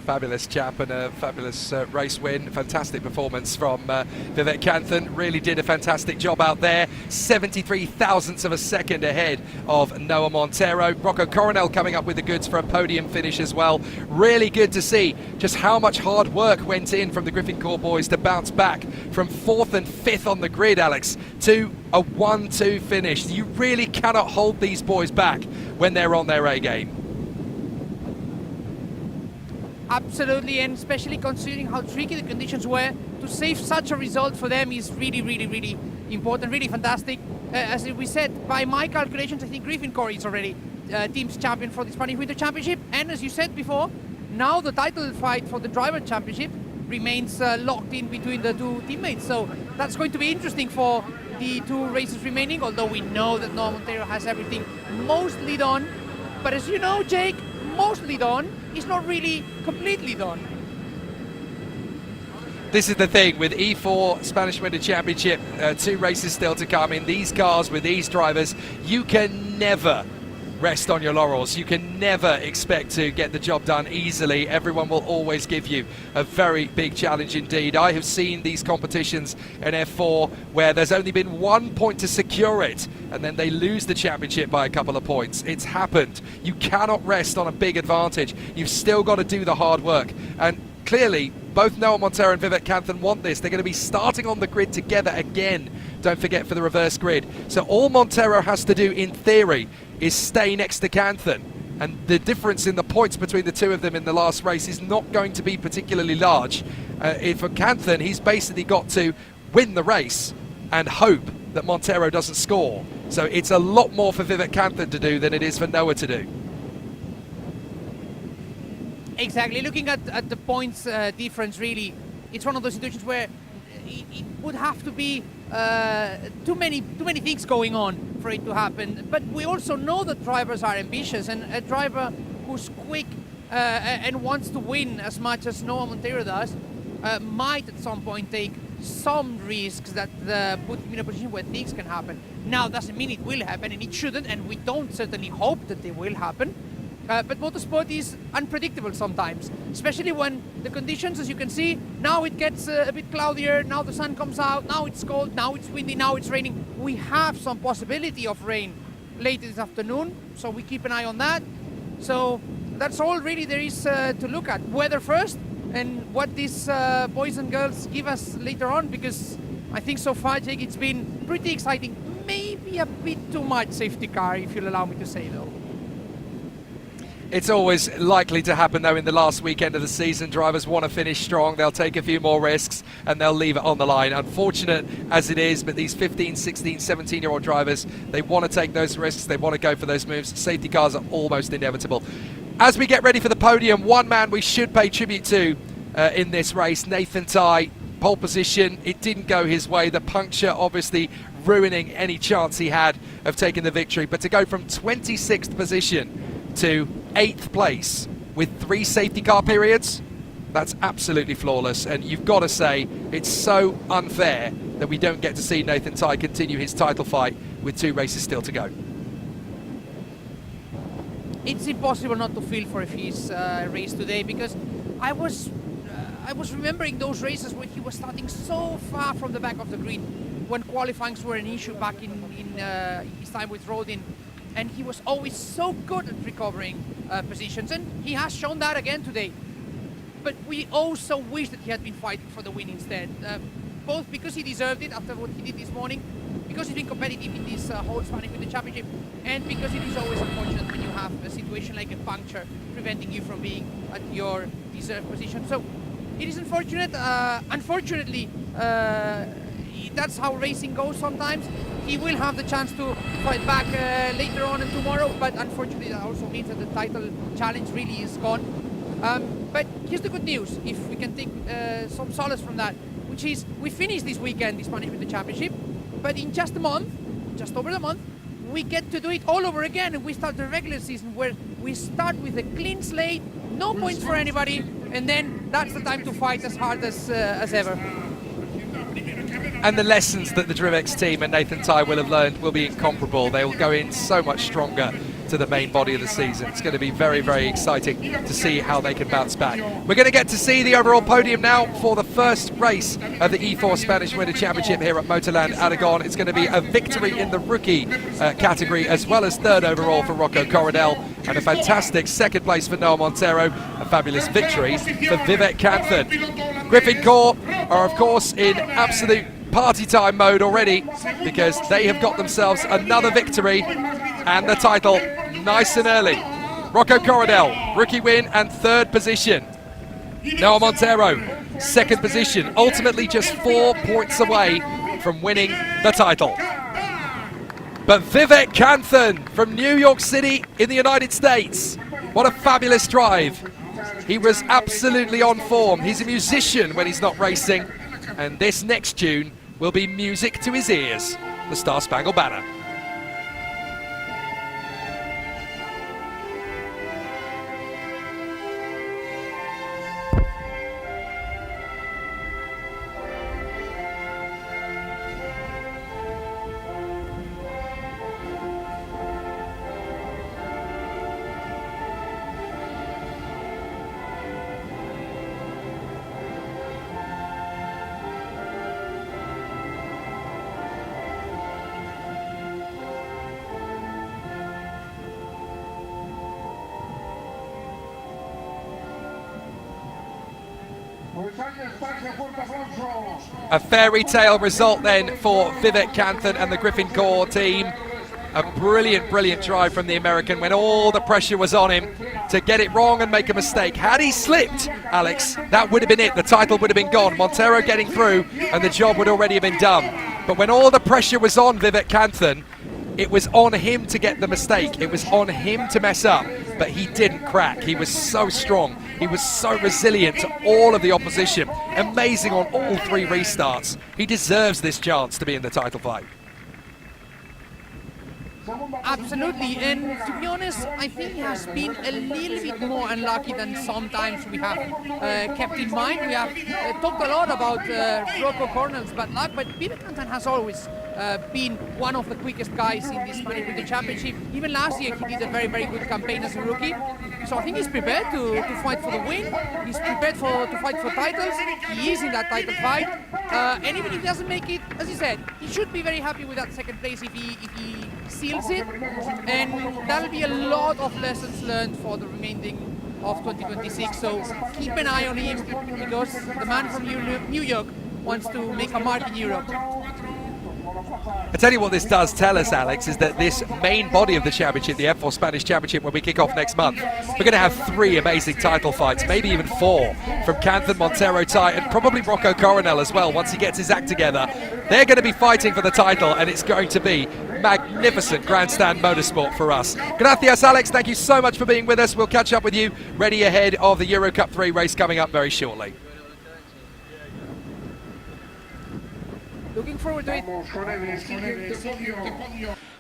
Fabulous chap and a fabulous race win. Fantastic performance from Vivek Kanthan. Really did a fantastic job out there. 73 thousandths of a second ahead of Noah Montero. Rocco Coronel coming up with the goods for a podium finish as well. Really good to see just how much hard work went in from the Griffin Core boys to bounce back from 4th and 5th on the grid, Alex, to a 1-2 finish. You really cannot hold these boys back when they're on their A game. Absolutely, and especially considering how tricky the conditions were, to save such a result for them is really important, really fantastic. As we said, by my calculations, I think Griffin Core is already team's champion for the Spanish Winter Championship. And as you said before, now the title fight for the driver championship remains locked in between the 2 teammates. So that's going to be interesting for the 2 races remaining, although we know that Noah Montero has everything mostly done. But as you know, Jake, mostly done is not really completely done. This is the thing with E4 Spanish Winter Championship, 2 races still to come in these cars with these drivers. You can never rest on your laurels. You can never expect to get the job done easily. Everyone will always give you a very big challenge indeed. I have seen these competitions in F4 where there's only been 1 point to secure it, and then they lose the championship by a couple of points. It's happened. You cannot rest on a big advantage. You've still got to do the hard work. And clearly, both Noah Montero and Vivek Kanthan want this. They're going to be starting on the grid together again, don't forget, for the reverse grid. So all Montero has to do, in theory, is stay next to Kanthan. And the difference in the points between the two of them in the last race is not going to be particularly large. For Kanthan, he's basically got to win the race and hope that Montero doesn't score. So it's a lot more for Vivek Kanthan to do than it is for Noah to do. Exactly. Looking at the points difference, really, it's one of those situations where it would have to be too many things going on for it to happen. But we also know that drivers are ambitious, and a driver who's quick and wants to win as much as Noah Montero does might at some point take some risks that put him in a position where things can happen. Now, doesn't mean it will happen, and it shouldn't, and we don't certainly hope that they will happen. But motorsport is unpredictable sometimes, especially when the conditions, as you can see, now it gets a bit cloudier, now the sun comes out, now it's cold, now it's windy, now it's raining. We have some possibility of rain late this afternoon, so we keep an eye on that. So that's all really there is to look at. Weather first, and what these boys and girls give us later on, because I think so far, Jake, it's been pretty exciting. Maybe a bit too much safety car, if you'll allow me to say, though. It's always likely to happen, though, in the last weekend of the season. Drivers want to finish strong. They'll take a few more risks and they'll leave it on the line. Unfortunate as it is, but these 15, 16, 17-year-old drivers, they want to take those risks. They want to go for those moves. Safety cars are almost inevitable. As we get ready for the podium, one man we should pay tribute to in this race, Nathan Tye, pole position. It didn't go his way. The puncture obviously ruining any chance he had of taking the victory. But to go from 26th position to 8th place with 3 safety car periods, that's absolutely flawless. And you've got to say, it's so unfair that we don't get to see Nathan Tye continue his title fight with 2 races still to go. It's impossible not to feel for his race today, because I was remembering those races where he was starting so far from the back of the grid when qualifyings were an issue back in his time with Rodin. And he was always so good at recovering positions, and he has shown that again today. But we also wish that he had been fighting for the win instead, both because he deserved it after what he did this morning, because he's been competitive in this whole Spanish Winter Championship, and because it is always unfortunate when you have a situation like a puncture preventing you from being at your deserved position. So it is unfortunate. Unfortunately, that's how racing goes sometimes. He will have the chance to fight back later on and tomorrow, but unfortunately that also means that the title challenge really is gone. But here's the good news, if we can take some solace from that, which is we finish this weekend the Spanish Winter Championship, but in just a month, just over a month, we get to do it all over again, and we start the regular season where we start with a clean slate, no points for anybody, and then that's the time to fight as hard as ever. And the lessons that the DrivX team and Nathan Tye will have learned will be incomparable. They will go in so much stronger to the main body of the season. It's going to be very, very exciting to see how they can bounce back. We're going to get to see the overall podium now for the first race of the E4 Spanish Winter Championship here at Motorland Aragon. It's going to be a victory in the rookie category, as well as 3rd overall for Rocco Corradell, and a fantastic 2nd place for Noah Montero, a fabulous victory for Vivek Kanthan. Griffin Corp are, of course, in absolute party time mode already, because they have got themselves another victory and the title nice and early. Rocco Corradell, rookie win and 3rd position. Noah Montero, 2nd position, ultimately just 4 points away from winning the title. But Vivek Kanthan from New York City in the United States, what a fabulous drive. He was absolutely on form. He's a musician when he's not racing, and this next tune will be music to his ears, the Star Spangled Banner. A fairy tale result then for Vivek Kanthan and the Griffin Core team. A brilliant, brilliant drive from the American when all the pressure was on him to get it wrong and make a mistake. Had he slipped, Alex, that would have been it. The title would have been gone. Montero getting through and the job would already have been done. But when all the pressure was on Vivek Kanthan, it was on him to get the mistake. It was on him to mess up, but he didn't crack. He was so strong. He was so resilient to all of the opposition. Amazing on all three restarts. He deserves this chance to be in the title fight. Absolutely, and to be honest, I think he has been a little bit more unlucky than sometimes we have kept in mind. We have talked a lot about Rocco Cornell's bad luck, but Vivek Kanthan has always been one of the quickest guys in this Spanish Winter Championship. Even last year, he did a very, very good campaign as a rookie. So I think he's prepared to fight for the win. He's prepared to fight for titles. He is in that title fight. And even if he doesn't make it, as you said, he should be very happy with that second place if he seals it. And that'll be a lot of lessons learned for the remaining of 2026. So keep an eye on him because the man from New York wants to make a mark in Europe. I tell you what this does tell us, Alex, is that this main body of the championship, the F4 Spanish Championship, when we kick off next month, we're going to have 3 amazing title fights, maybe even 4, from Kanthan, Montero, Tai, and probably Rocco Coronel as well, once he gets his act together. They're going to be fighting for the title, and it's going to be magnificent grandstand motorsport for us. Gracias, Alex. Thank you so much for being with us. We'll catch up with you ready ahead of the Euro Cup 3 race coming up very shortly. Looking forward to it.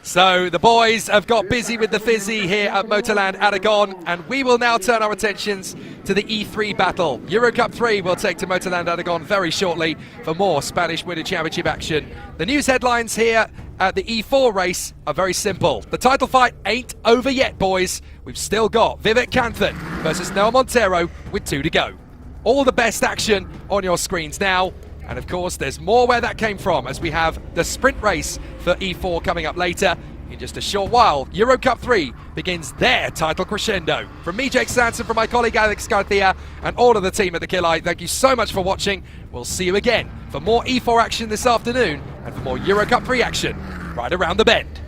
So the boys have got busy with the fizzy here at Motorland Aragon, and we will now turn our attentions to the E3 battle. Euro Cup 3 will take to Motorland Aragon very shortly for more Spanish Winter Championship action. The news headlines here at the E4 race are very simple. The title fight ain't over yet, boys. We've still got Vivek Kanthan versus Noah Montero with 2 to go. All the best action on your screens now. And of course, there's more where that came from as we have the sprint race for E4 coming up later. In just a short while, Euro Cup 3 begins their title crescendo. From me, Jake Sanson, from my colleague Alex Garcia, and all of the team at the Kill Eye, thank you so much for watching. We'll see you again for more E4 action this afternoon and for more Euro Cup 3 action right around the bend.